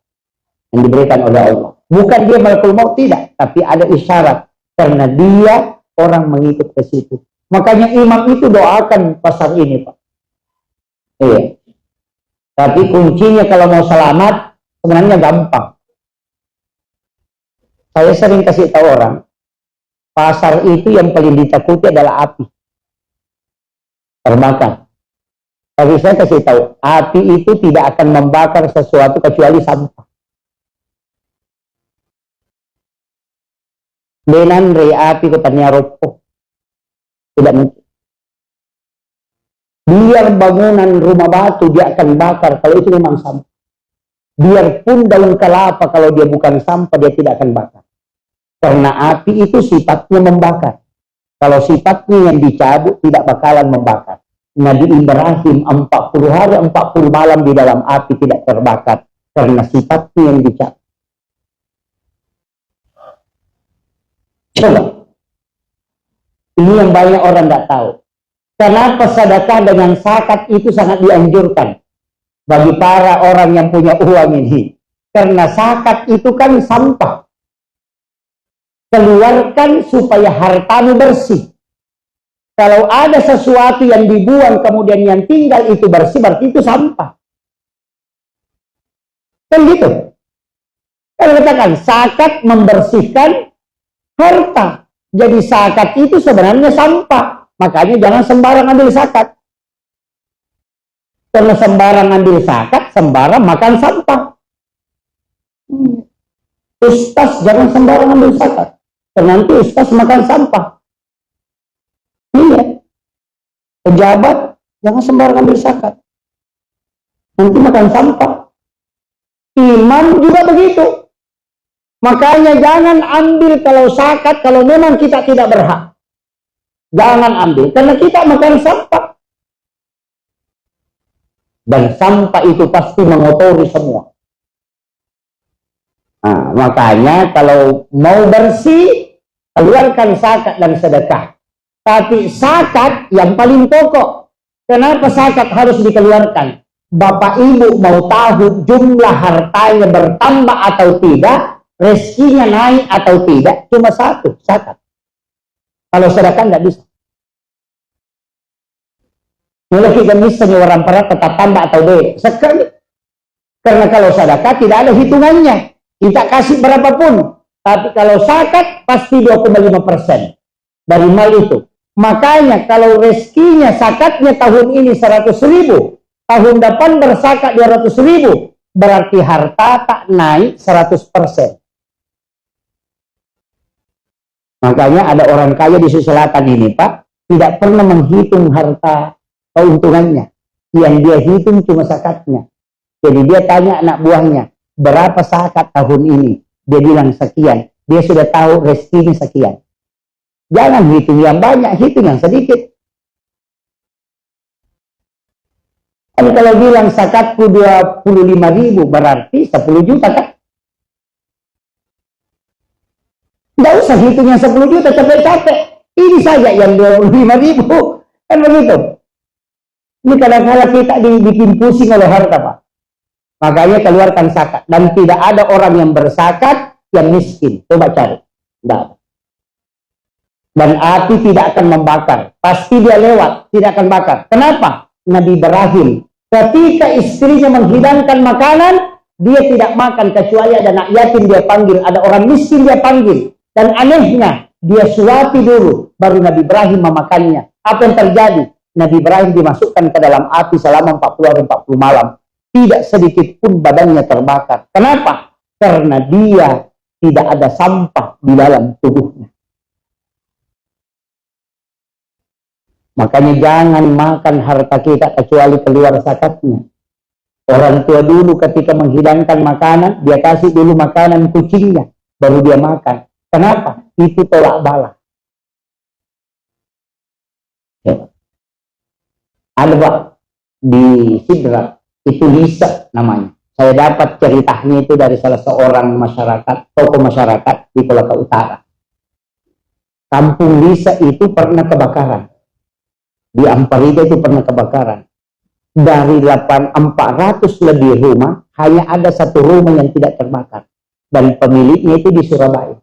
yang diberikan oleh Allah. Bukan dia malakul maut, tidak. Tapi ada isyarat. Karena dia orang mengikut ke situ. Makanya imam itu doakan pasar ini, Pak. Iya. Tapi kuncinya kalau mau selamat sebenarnya gampang. Saya sering kasih tahu orang, pasar itu yang paling ditakuti adalah api. Terbakar. Tapi saya kasih tahu, api itu tidak akan membakar sesuatu kecuali sampah. Denandre api kotanya ropo. Tidak mungkin. Biar bangunan rumah batu dia akan bakar kalau itu memang sampah. Biarpun daun kelapa kalau dia bukan sampah dia tidak akan bakar. Karena api itu sifatnya membakar. Kalau sifatnya yang dicabut tidak bakalan membakar. Nabi Ibrahim 40 hari 40 malam di dalam api tidak terbakar. Karena sifatnya yang dicabut. Coba. Ini yang banyak orang tidak tahu. Kenapa sedekah dengan zakat itu sangat dianjurkan bagi para orang yang punya uang ini? Karena zakat itu kan sampah. Keluarkan supaya hartamu bersih. Kalau ada sesuatu yang dibuang kemudian yang tinggal itu bersih, berarti itu sampah. Kan gitu. Kalau katakan zakat membersihkan harta. Jadi zakat itu sebenarnya sampah. Makanya jangan sembarang ambil zakat. Karena sembarang ambil zakat, sembarang makan sampah. Ustaz jangan sembarang ambil zakat. Karena nanti ustaz makan sampah. Iya. Pejabat jangan sembarang ambil zakat. Nanti makan sampah. Imam juga begitu. Makanya jangan ambil kalau zakat kalau memang kita tidak berhak. Jangan ambil karena kita makan sampah. Dan sampah itu pasti mengotori semua. Nah, makanya kalau mau bersih, keluarkan zakat dan sedekah. Tapi zakat yang paling pokok. Kenapa zakat harus dikeluarkan? Bapak Ibu mau tahu jumlah hartanya bertambah atau tidak, rezekinya naik atau tidak, cuma satu, zakat. Kalau sedekah nggak bisa. Mulai kita misalnya orang perat tetap tambah atau beda. Sekali. Karena kalau sedekah tidak ada hitungannya. Kita kasih berapapun. Tapi kalau zakat pasti 25% dari mal itu. Makanya kalau rezekinya zakatnya tahun ini 100.000, tahun depan berzakat 200.000, berarti harta tak naik 100%. Makanya ada orang kaya di Sulawesi Selatan ini, Pak, tidak pernah menghitung harta keuntungannya. Yang dia hitung cuma zakatnya. Jadi dia tanya anak buahnya, berapa zakat tahun ini? Dia bilang sekian. Dia sudah tahu rezekinya sekian. Jangan hitung yang banyak, hitung yang sedikit. Kan kalau bilang zakatku 25.000 berarti 10 juta kan? Tidak usah hitung yang 10 juta capek-capek. Ini saja yang 25.000. Kan begitu. Ini kadang-kadang kita dibikin pusing oleh harta, Pak. Makanya keluarkan zakat. Dan tidak ada orang yang berzakat yang miskin. Coba cari. Tidak ada. Dan api tidak akan membakar. Pasti dia lewat. Tidak akan bakar. Kenapa? Nabi Ibrahim. Ketika istrinya menghidangkan makanan, dia tidak makan kecuali ada anak yatim dia panggil. Ada orang miskin dia panggil. Dan anehnya, dia suapi dulu. Baru Nabi Ibrahim memakannya. Apa yang terjadi? Nabi Ibrahim dimasukkan ke dalam api selama 40 hari 40 malam. Tidak sedikit pun badannya terbakar. Kenapa? Karena dia tidak ada sampah di dalam tubuhnya. Makanya jangan makan harta kita kecuali keluar zakatnya. Orang tua dulu ketika menghidangkan makanan, dia kasih dulu makanan kucingnya, baru dia makan. Kenapa? Itu tolak bala. Ya. Ada Pak di Sidrap, itu Lisa namanya. Saya dapat ceritanya itu dari salah seorang masyarakat, tokoh masyarakat di Kolaka Utara. Kampung Lisa itu pernah kebakaran. Di Amparida itu pernah kebakaran. Dari 400 lebih rumah, hanya ada satu rumah yang tidak terbakar. Dan pemiliknya itu di Surabaya.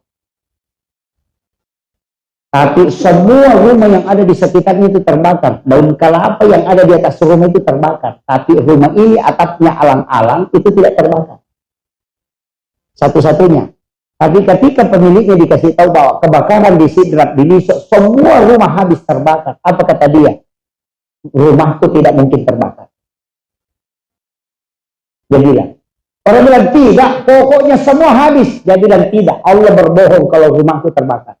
Tapi semua rumah yang ada di sekitarnya itu terbakar. Daun kelapa yang ada di atas rumah itu terbakar. Tapi rumah ini atapnya alang-alang itu tidak terbakar. Satu-satunya. Tapi ketika pemiliknya dikasih tahu bahwa kebakaran di Sidrat, di Lisok, semua rumah habis terbakar. Apa kata dia? Rumahku tidak mungkin terbakar. Dia bilang. Orang bilang tidak, pokoknya semua habis. Dia bilang tidak, Allah berbohong kalau rumahku terbakar.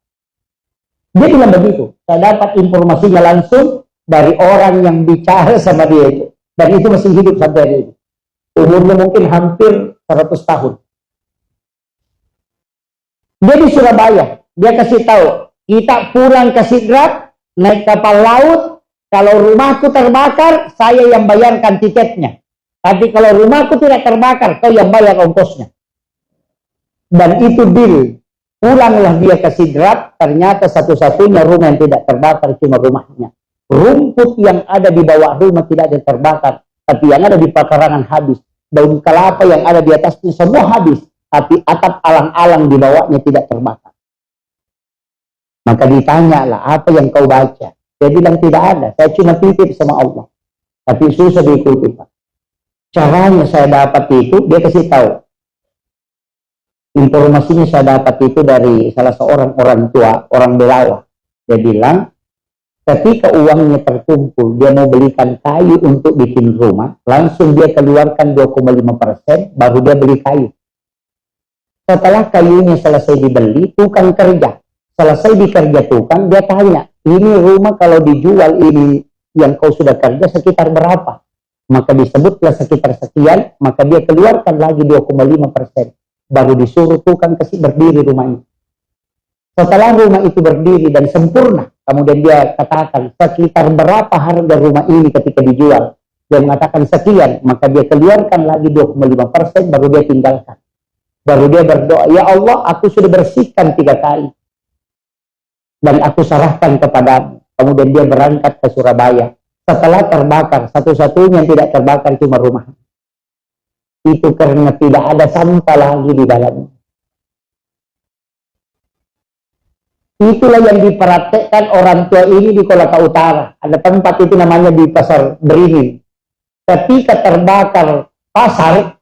Dia bilang begitu. Saya dapat informasinya langsung dari orang yang bicara sama dia itu. Dan itu masih hidup sampai hari ini. Umurnya mungkin hampir 100 tahun. Dia di Surabaya. Dia kasih tahu, kita pulang ke Sidrat, naik kapal laut. Kalau rumahku terbakar, saya yang bayarkan tiketnya. Tapi kalau rumahku tidak terbakar, kau yang bayar ongkosnya. Dan itu deal. Pulanglah dia ke Sidrat, ternyata satu-satunya rumah yang tidak terbakar cuma rumahnya. Rumput yang ada di bawah rumah tidak ada terbakar, tapi yang ada di pekarangan habis. Daun kelapa yang ada di atasnya semua habis, tapi atap alang-alang di bawahnya tidak terbakar. Maka ditanyalah, apa yang kau baca? Dia bilang tidak ada, saya cuma titip sama Allah. Tapi susah diikuti, Pak. Caranya saya dapat itu, dia kasih tahu. Informasinya saya dapat itu dari salah seorang orang tua, orang Belawa. Dia bilang, ketika uangnya terkumpul, dia mau belikan kayu untuk bikin rumah, langsung dia keluarkan 2,5%, baru dia beli kayu. Setelah kayunya selesai dibeli, tukang kerja. Selesai dikerja tukang, dia tanya, ini rumah kalau dijual ini yang kau sudah kerja sekitar berapa? Maka disebutlah sekitar sekian, maka dia keluarkan lagi 2,5%. Baru disuruh tukang kasih berdiri rumah itu. Setelah rumah itu berdiri dan sempurna, kemudian dia katakan sekitar berapa harga rumah ini ketika dijual. Dia mengatakan sekian, maka dia keluarkan lagi 2,5%, baru dia tinggalkan. Baru dia berdoa, ya Allah, aku sudah bersihkan 3 kali. Dan aku serahkan kepadamu. Kemudian dia berangkat ke Surabaya. Setelah terbakar, satu-satunya yang tidak terbakar cuma rumah. Itu karena tidak ada sampah lagi di dalamnya. Itulah yang diperhatikan orang tua ini di Kolaka Utara. Ada tempat itu namanya di Pasar Beringin. Ketika terbakar pasar,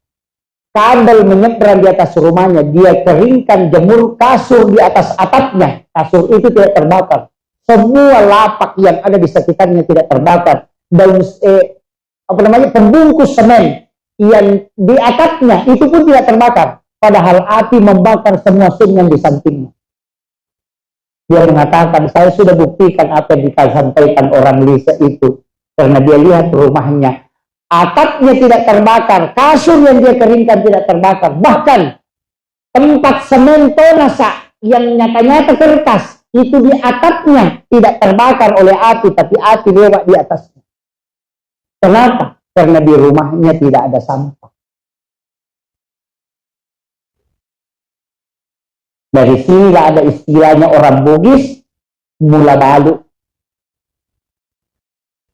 kabel menyeberang di atas rumahnya. Dia keringkan, jemur kasur di atas atapnya. Kasur itu tidak terbakar. Semua lapak yang ada di sekitarnya tidak terbakar. Dan pembungkus semen yang di atapnya itu pun tidak terbakar, padahal api membakar semua semen di sampingnya. Dia mengatakan, saya sudah buktikan apa yang disampaikan orang Lisa itu, karena dia lihat rumahnya, atapnya tidak terbakar, kasur yang dia keringkan tidak terbakar, bahkan tempat semen tonasa yang nyata-nyata kertas itu di atapnya tidak terbakar oleh api, tapi api lewat di atasnya. Kenapa? Karena di rumahnya tidak ada sampah. Dari sinilah ada istilahnya orang Bugis, mula balu.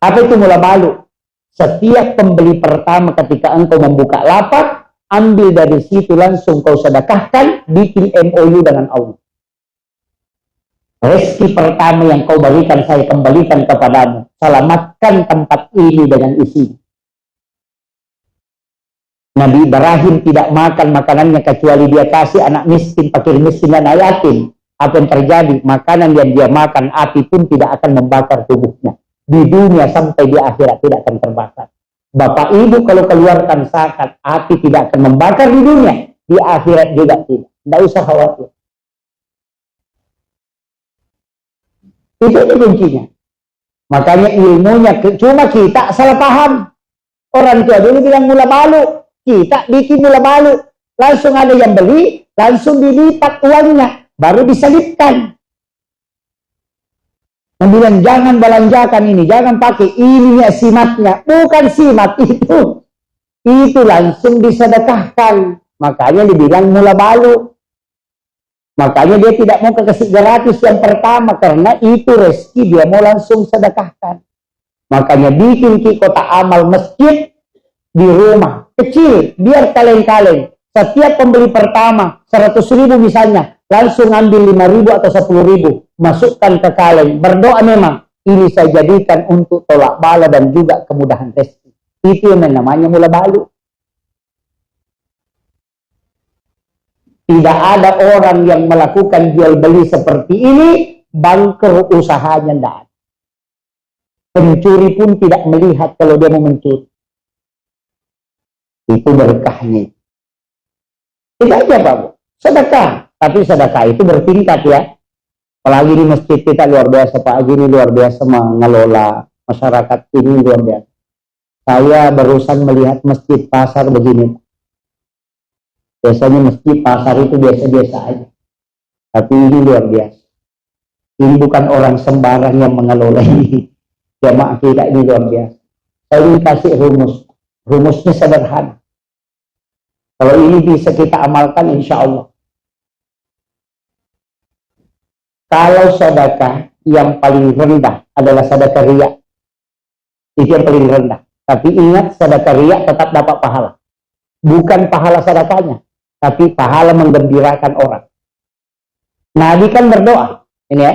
Apa itu mula balu? Setiap pembeli pertama ketika engkau membuka lapak, ambil dari situ langsung kau sedekahkan, bikin MOU dengan Allah. Rezeki pertama yang kau berikan saya kembalikan kepadamu. Selamatkan tempat ini dengan isinya. Nabi Ibrahim tidak makan makanannya kecuali dia kasih anak miskin, fakir miskin dan yatim. Apa yang terjadi? Makanan yang dia makan, api pun tidak akan membakar tubuhnya. Di dunia sampai di akhirat tidak akan terbakar. Bapak ibu kalau keluarkan zakat, api tidak akan membakar di dunia. Di akhirat juga tidak. Tidak usah khawatir. Itu kuncinya. Makanya ilmunya, cuma kita salah paham. Orang tua dulu bilang mula balu. Kita bikin mula balu, langsung ada yang beli, langsung dilipat uangnya, baru diselipkan. Bilang jangan belanjakan ini, jangan pakai ini ya simatnya, bukan simat itu langsung disedekahkan. Makanya dibilang mula balu. Makanya dia tidak mau kasih gratis yang pertama karena itu rezeki dia mau langsung sedekahkan. Makanya bikin kotak amal masjid di rumah kecil, biar kaleng-kaleng. Setiap pembeli pertama 100.000 misalnya, langsung ambil 5.000 atau 10.000, masukkan ke kaleng, berdoa memang, ini saya jadikan untuk tolak bala dan juga kemudahan rezeki. Itu yang namanya mula balu. Tidak ada orang yang melakukan jual beli seperti ini, bangker usahanya tidak ada. Pencuri pun tidak melihat kalau dia mau mencuri. Itu berkahnya. Tidak aja Pak Bu, sedekah. Tapi sedekah itu bertingkat ya. Apalagi di masjid kita luar biasa Pak Haji, ini luar biasa mengelola masyarakat ini luar biasa. Saya barusan melihat masjid pasar begini. Biasanya masjid pasar itu biasa-biasa aja. Tapi ini luar biasa. Ini bukan orang sembarang yang mengelola ini. Jamaah kita ini luar biasa. Saya ingin kasih rumus. Rumusnya sederhana. Kalau ini bisa kita amalkan insya Allah. Kalau sedekah yang paling rendah adalah sedekah riya. Itu yang paling rendah. Tapi ingat, sedekah riya tetap dapat pahala. Bukan pahala sedekahnya, tapi pahala menggembirakan orang. Nabi kan berdoa. Ini ya.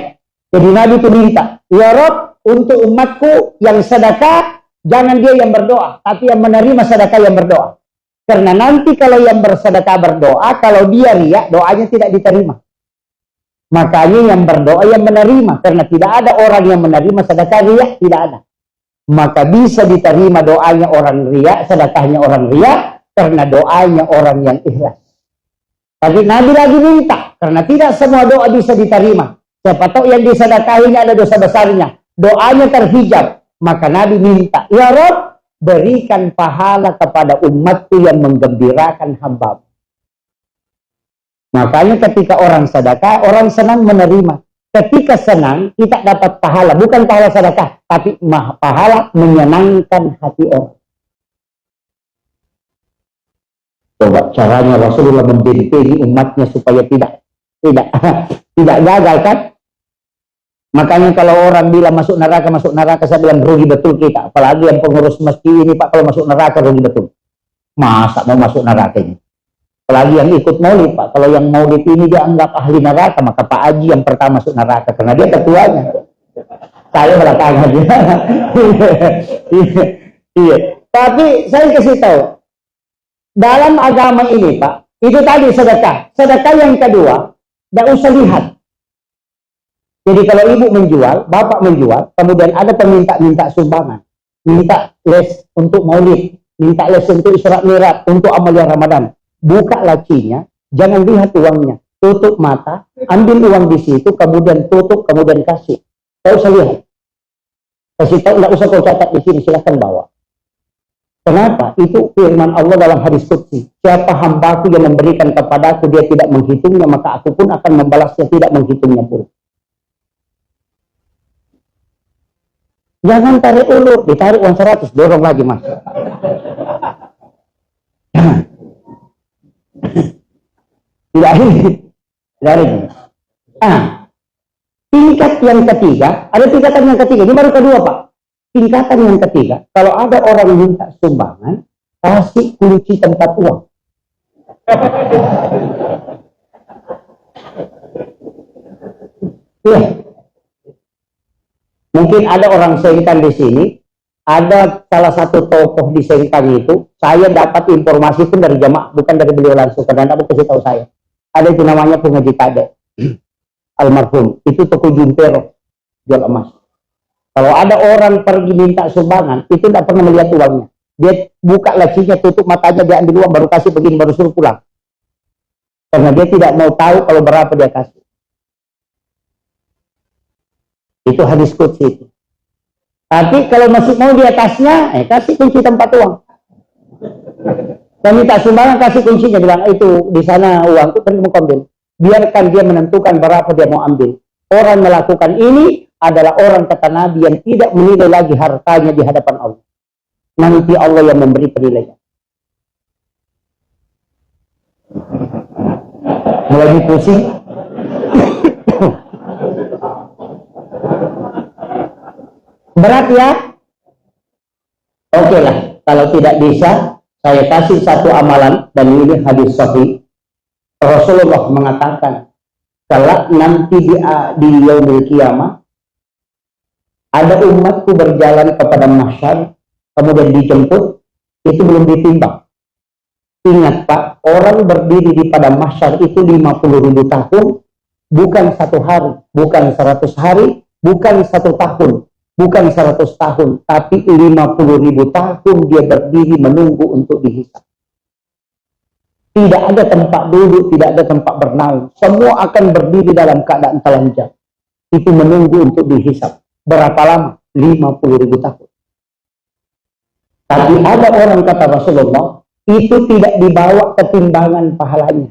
Jadi Nabi itu minta, ya Rob, untuk umatku yang sedekah, jangan dia yang berdoa, tapi yang menerima sedekah yang berdoa. Karena nanti kalau yang bersedekah berdoa, kalau dia riya, doanya tidak diterima. Makanya yang berdoa yang menerima. Karena tidak ada orang yang menerima sedekah riya, tidak ada. Maka bisa diterima doanya orang riya, sedekahnya orang riya, karena doanya orang yang ikhlas. Tapi Nabi lagi minta, karena tidak semua doa bisa diterima. Siapa tahu yang disedekahinya ada dosa besarnya, doanya terhijab. Maka Nabi minta, ya Rob, berikan pahala kepada umatku yang menggembirakan hamba. Makanya ketika orang sedekah, orang senang menerima. Ketika senang, kita dapat pahala. Bukan pahala sedekah, tapi pahala menyenangkan hati orang. Coba caranya Rasulullah membentengi umatnya supaya tidak gagal kan? Makanya kalau orang bilang masuk neraka, saya bilang rugi betul kita. Apalagi yang pengurus masjid ini Pak, kalau masuk neraka rugi betul. Masa mau masuk neraka ini? Apalagi yang ikut maulid Pak, kalau yang maulid ini dia anggap ahli neraka, maka Pak Haji yang pertama masuk neraka karena dia ketuanya. Saya belakangan dia. Iya. Tapi saya kasih tahu, dalam agama ini Pak, itu tadi sedekah. Sedekah yang kedua, tidak usah lihat. Jadi kalau ibu menjual, bapak menjual, kemudian ada peminta-minta sumbangan, minta les untuk maulid, minta les untuk Isra Mi'raj, untuk amalia Ramadan. Buka lacinya, jangan lihat uangnya, tutup mata, ambil uang di situ, kemudian tutup, kemudian kasih. Tidak usah lihat. Kasih tahu, tidak usah kau catat di sini, silahkan bawa. Kenapa? Itu firman Allah dalam hadis qudsi. Siapa hambaku yang memberikan kepadaku, dia tidak menghitungnya, maka aku pun akan membalasnya tidak menghitungnya pun. Jangan tarik ulur, ditarik uang 100, dorong lagi mas. Tidak ini. Tingkat yang ketiga, ada tingkatan yang ketiga, ini baru kedua Pak. Tingkatan yang ketiga, kalau ada orang yang minta sumbangan, kasih kunci tempat uang. Ya. Mungkin ada orang Sengkang di sini, ada salah satu tokoh di Sengkang itu, saya dapat informasi pun dari jamaah, bukan dari beliau langsung, karena tidak mau kasih tahu saya. Ada itu namanya Pengaji Kade, almarhum, itu toko Juntero, jual emas. Kalau ada orang pergi minta sumbangan, itu tidak pernah melihat uangnya. Dia buka lacinya, tutup matanya, dia ambil uang, baru kasih begini, baru suruh pulang. Karena dia tidak mau tahu kalau berapa dia kasih. Itu hadis qudsi itu. Tapi kalau masih mau di atasnya, kasih kunci tempat uang. Dan minta sumbangan, kasih kuncinya, bilang itu di sana uang itu perlu ambil. Biarkan dia menentukan berapa dia mau ambil. Orang melakukan ini adalah orang kata Nabi yang tidak menilai lagi hartanya di hadapan Allah. Nanti Allah yang memberi penilaian. Mulai pusing. Berat ya? Oke lah, kalau tidak bisa, saya kasih satu amalan, dan ini hadis sahih. Rasulullah mengatakan, Kelak nanti di yaumil kiamah ada umatku berjalan kepada mahsyar, kemudian dijemput, itu belum ditimbang. Ingat Pak, orang berdiri di padang mahsyar itu 50.000 tahun, bukan 1 hari, bukan 100 hari, bukan 1 tahun, bukan 100 tahun, tapi 50.000 tahun dia berdiri menunggu untuk dihisab. Tidak ada tempat duduk, tidak ada tempat bernaung. Semua akan berdiri dalam keadaan telanjang. Itu menunggu untuk dihisab. Berapa lama? 50.000 tahun. Tapi ada orang, kata Rasulullah, itu tidak dibawa ketimbangan pahalanya.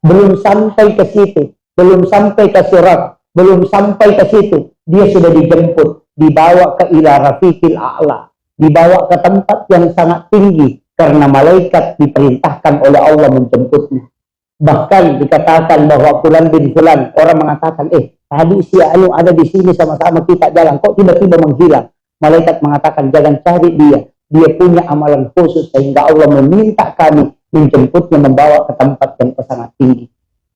Belum sampai ke situ, belum sampai ke sirat, belum sampai ke situ. Dia sudah dijemput, dibawa ke ila rafiqil a'la, dibawa ke tempat yang sangat tinggi, karena malaikat diperintahkan oleh Allah menjemputnya. Bahkan dikatakan bahwa fulan bin fulan, orang mengatakan, tadi si Anu ada di sini sama-sama kita jalan, kok tiba-tiba menghilang? Malaikat mengatakan, jangan cari dia. Dia punya amalan khusus sehingga Allah meminta kami menjemputnya, membawa ke tempat yang sangat tinggi.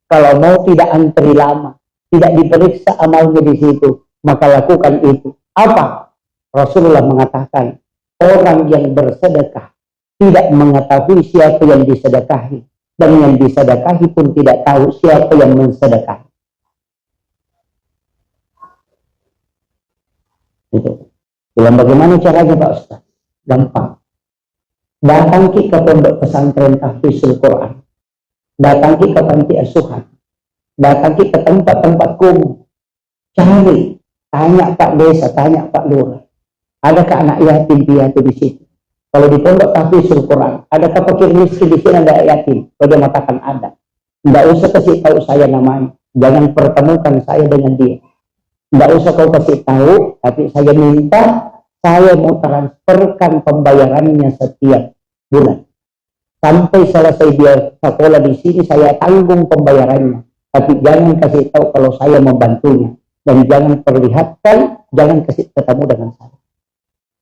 Kalau mau tidak antri lama, tidak diperiksa amalnya di situ, maka lakukan itu. Apa? Rasulullah mengatakan, orang yang bersedekah tidak mengetahui siapa yang disedekahi, dan yang disedekahi pun tidak tahu siapa yang mensedekahi. Itu. Dalam bagaimana caranya Pak Ustaz? Gampang. Datang ke pondok pesantren tahfizul Quran, datang ke panti asuhan, datang ke tempat-tempat kumuh, cari, tanya Pak Desa, tanya Pak Lurah, adakah anak yatim piatu di situ? Kalau di pondok tahfizul Quran, adakah fakir miskin di sini ada yatim? Kalau dia mengatakan ada, tidak usah kasih tahu saya namanya, jangan pertemukan saya dengan dia. Tidak usah kau kasih tahu, tapi saya minta, saya mau transferkan pembayarannya setiap bulan. Sampai selesai dia sekolah di sini, saya tanggung pembayarannya. Tapi jangan kasih tahu kalau saya membantunya. Dan jangan perlihatkan, jangan kasih ketemu dengan saya.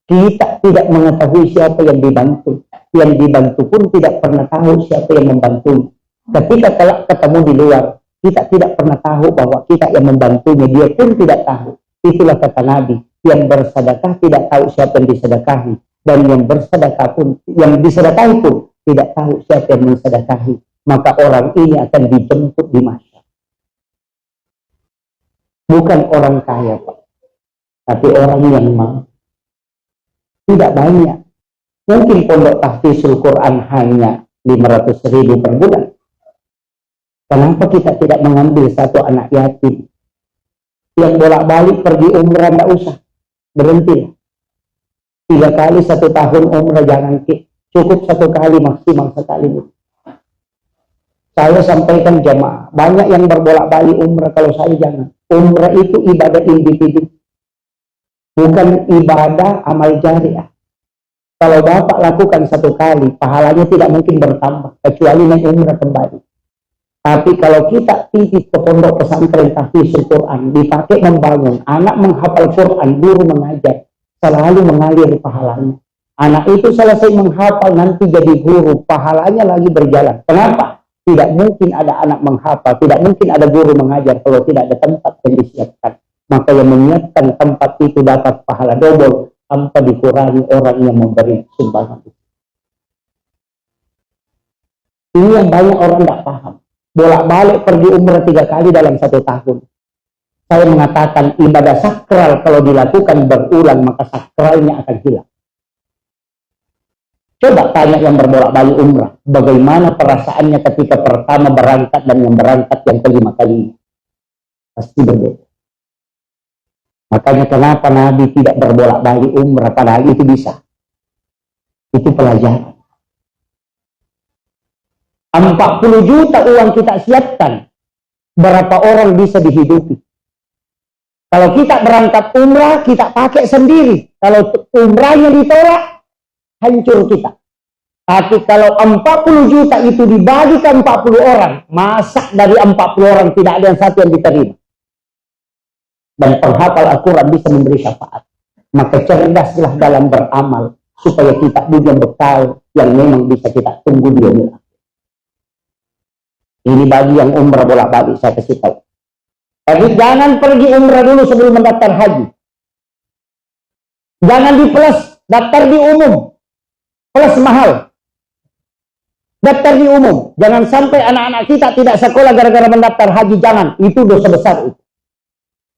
Kita tidak mengetahui siapa yang dibantu. Yang dibantu pun tidak pernah tahu siapa yang membantunya. Ketika telah ketemu di luar, kita tidak pernah tahu bahwa kita yang membantunya. Dia pun tidak tahu. Itulah kata Nabi. Yang bersedekah tidak tahu siapa yang disedekahi, dan yang bersedekah pun, yang disedekahi pun tidak tahu siapa yang mensedekahi. Maka orang ini akan dijemput di mahsyar. Bukan orang kaya Pak, tapi orang yang mau. Tidak banyak. Mungkin pondok tahfizul Quran hanya 500.000 per bulan. Kenapa kita tidak mengambil satu anak yatim yang bolak-balik pergi umrah? Tidak usah, berhenti. 3 kali 1 tahun umrah jangan, cukup 1 kali, maksimal sekali. Saya sampaikan jamaah, banyak yang berbolak-balik umrah, kalau saya jangan. Umrah itu ibadah individu, bukan ibadah amal jariah. Kalau Bapak lakukan 1 kali, pahalanya tidak mungkin bertambah, kecuali naik umrah kembali. Tapi kalau kita titip ke pondok pesantren tahfizul Quran, dipakai membangun, anak menghafal Quran, guru mengajar, selalu mengalir pahalanya. Anak itu selesai menghafal, nanti jadi guru, pahalanya lagi berjalan. Kenapa? Tidak mungkin ada anak menghafal, tidak mungkin ada guru mengajar kalau tidak ada tempat yang disiapkan. Maka yang menyiapkan tempat itu dapat pahala double tanpa dikurangi orang yang memberi sumbangan. Ini yang banyak orang tidak paham. Bolak-balik pergi umrah 3 kali dalam 1 tahun. Saya mengatakan ibadah sakral kalau dilakukan berulang, maka sakralnya akan hilang. Coba tanya yang berbolak-balik umrah, bagaimana perasaannya ketika pertama berangkat dan yang berangkat yang kelima kalinya. Pasti berbeda. Makanya kenapa Nabi tidak berbolak-balik umrah, padahal itu bisa. Itu pelajaran. 40 juta uang kita siapkan, berapa orang bisa dihidupi? Kalau kita berangkat umrah, kita pakai sendiri. Kalau umrahnya ditolak, hancur kita. Tapi kalau 40 juta itu dibagikan 40 orang, masa dari 40 orang tidak ada yang satu yang diterima. Dan penghafal Al-Quran bisa memberi syafaat. Maka cerdaslah dalam beramal, supaya kita punya bekal yang memang bisa kita tunggu di dunia. Ini bagi yang umrah bolak-balik, saya kasih tahu. Tapi jangan pergi umrah dulu sebelum mendaftar haji. Jangan di plus, daftar di umum. Plus mahal. Daftar di umum. Jangan sampai anak-anak kita tidak sekolah gara-gara mendaftar haji. Jangan. Itu dosa besar itu.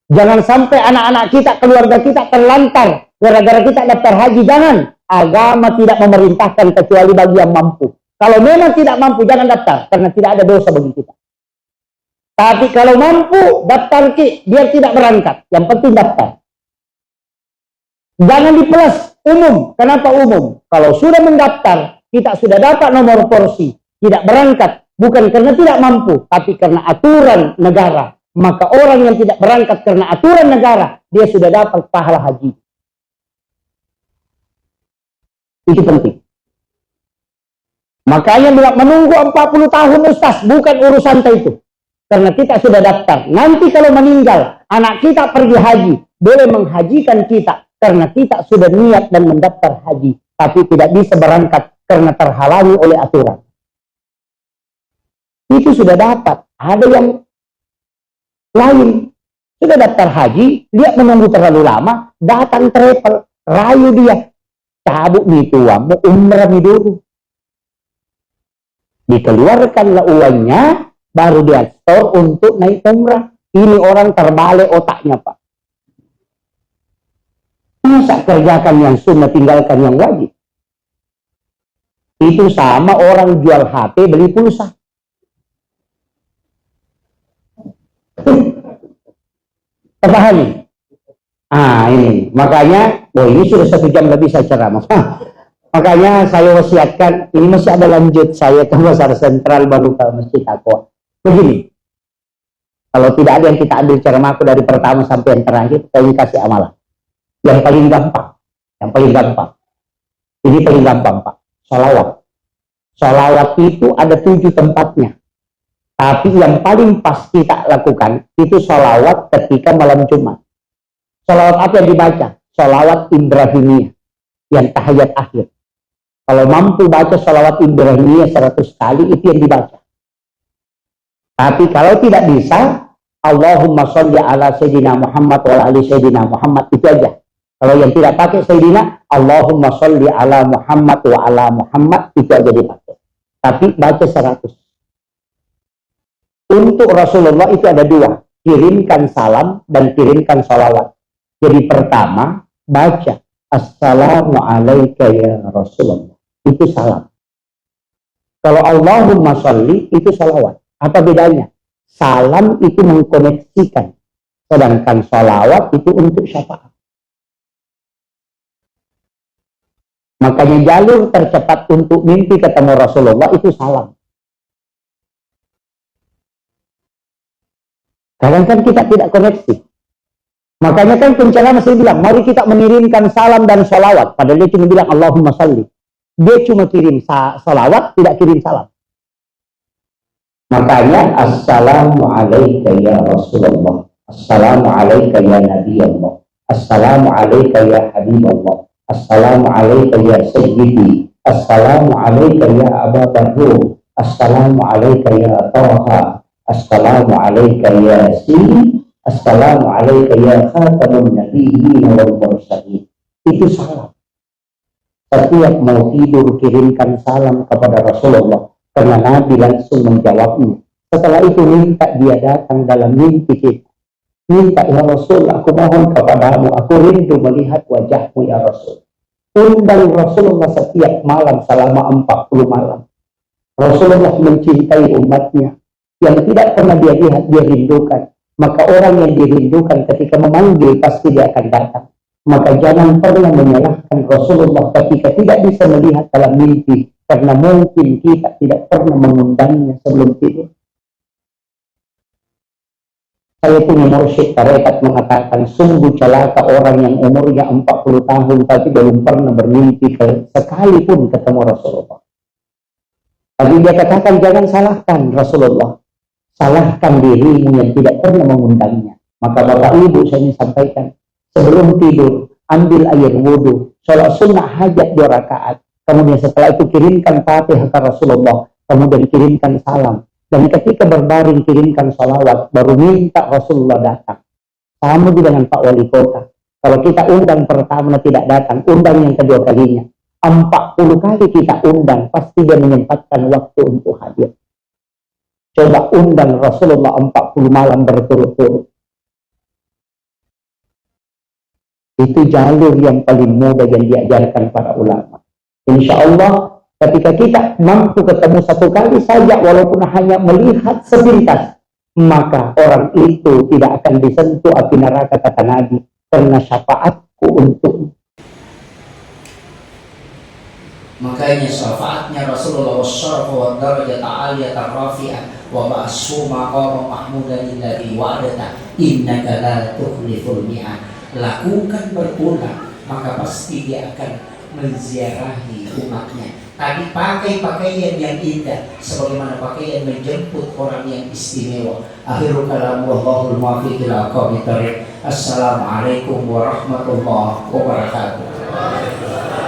Jangan sampai anak-anak kita, keluarga kita terlantar gara-gara kita daftar haji. Jangan. Agama tidak memerintahkan kecuali bagi yang mampu. Kalau memang tidak mampu, jangan daftar. Karena tidak ada dosa bagi kita. Tapi kalau mampu, daftar biar tidak berangkat. Yang penting daftar. Jangan di plus, umum. Kenapa umum? Kalau sudah mendaftar, kita sudah dapat nomor porsi. Tidak berangkat. Bukan karena tidak mampu, tapi karena aturan negara. Maka orang yang tidak berangkat karena aturan negara, dia sudah dapat pahala haji. Itu penting. Makanya bila menunggu 40 tahun Ustaz, bukan urusan itu. Karena kita sudah daftar. Nanti kalau meninggal, anak kita pergi haji, boleh menghajikan kita. Karena kita sudah niat dan mendaftar haji. Tapi tidak bisa berangkat karena terhalangi oleh aturan. Itu sudah dapat. Ada yang lain. Sudah daftar haji, dia menunggu terlalu lama, datang travel, rayu dia. Cabut nih tua, mau umrah nih dulu. Dikeluarkanlah uangnya, baru dia store untuk naik umrah. Ini orang terbalik otaknya, Pak. Masa kerjakan yang sunnah, tinggalkan yang wajib? Itu sama orang jual HP, beli pulsa. Terpahami? Ini. Makanya, ini sudah 1 jam lebih saya ceramah. Makanya saya wasiatkan, ini masih ada lanjut saya ke Pasar Sentral baru ke Masjid Taqwa. Begini, kalau tidak ada yang kita ambil ceramahku dari pertama sampai yang terakhir, saya kasih amalan. Yang paling gampang, ini paling gampang Pak, sholawat. Sholawat itu ada 7 tempatnya. Tapi yang paling pas kita lakukan, itu sholawat ketika malam Jumat. Sholawat apa yang dibaca? Sholawat Ibrahimiyah, yang tahiyat akhir. Kalau mampu baca sholawat Ibrahimiyah 100 kali, itu yang dibaca. Tapi kalau tidak bisa, Allahumma sholli ala Sayyidina Muhammad wa ala Sayyidina Muhammad, itu aja. Kalau yang tidak pakai Sayyidina, Allahumma sholli ala Muhammad wa ala Muhammad, itu aja dipakai. Tapi baca 100. Untuk Rasulullah itu ada 2. Kirimkan salam dan kirimkan sholawat. Jadi pertama, baca Assalamualaikum ya Rasulullah. Itu salam. Kalau Allahumma sholli, itu sholawat. Apa bedanya? Salam itu mengkoneksikan. Sedangkan sholawat itu untuk syafaat. Makanya jalur tercepat untuk mimpi ketemu Rasulullah itu salam. Kadang kan kita tidak koneksi. Makanya kan penceramah saya bilang, mari kita mengirimkan salam dan sholawat. Padahal dia cuma bilang Allahumma sholli. Dia cuma kirim sholawat, tidak kirim salam. Makanya Assalamualaikum ya Rasulullah. Assalamualaikum ya Nabi Allah. Assalamualaikum ya Habib Allah. Assalamualaikum ya Sayyidi. Assalamualaikum ya Aba Bakr. Assalamualaikum ya Taha. Assalamualaikum ya Yasin. Assalamualaikum ya Khatamun Nabiyyin wal Mursalin. Itu salam. Setiap mau tidur kirimkan salam kepada Rasulullah. Karena Nabi langsung menjawabnya. Setelah itu minta dia datang dalam mimpi kita. Minta, ya Rasul, aku mohon kepadamu, aku rindu melihat wajahmu ya Rasul. Undang Rasulullah setiap malam selama 40 malam. Rasulullah mencintai umatnya. Yang tidak pernah dia lihat, dia rindukan. Maka orang yang dirindukan ketika memanggil pasti dia akan datang. Maka jangan pernah menyalahkan Rasulullah ketika tidak bisa melihat dalam mimpi. Karena mungkin kita tidak pernah mengundangnya sebelum tidur. Saya punya mursyid tarekat mengatakan, sungguh celaka orang yang umurnya 40 tahun tapi belum pernah bermimpi sekalipun ketemu Rasulullah. Tapi dia katakan, jangan salahkan Rasulullah. Salahkan dirimu yang tidak pernah mengundangnya. Maka Bapak Ibu saya sampaikan, sebelum tidur, ambil air wudhu, sholat sunnah hajat 2 rakaat. Kemudian setelah itu kirimkan Fatihah ke Rasulullah. Kemudian kirimkan salam. Dan ketika berbaring kirimkan salawat, baru minta Rasulullah datang. Sama juga dengan Pak Wali Kota. Kalau kita undang pertama tidak datang, undang yang kedua kalinya. 40 kali kita undang, pasti dia menyempatkan waktu untuk hadir. Coba undang Rasulullah 40 malam berturut-turut. Itu jalur yang paling mudah yang diajarkan para ulama. Insya Allah, ketika kita mampu ketemu satu kali saja, walaupun hanya melihat sepintas, maka orang itu tidak akan disentuh api neraka, kata Nabi, karena syafaatku untukmu. Makanya syafaatnya Rasulullah wasyarafa wa darajat aliyatan rafi'ah wa ba'asu maqama mahmudan alladhi wa'adata innaka la tukhliful mi'ad. Lakukan berulang, maka pasti dia akan menziarahi umatnya. Tadi pakai pakaian yang indah, sebagaimana pakaian menjemput orang yang istimewa. Akhirul kalam wallahul muwaffiq ila aqwamit thoriq. Assalamualaikum warahmatullahi wabarakatuh.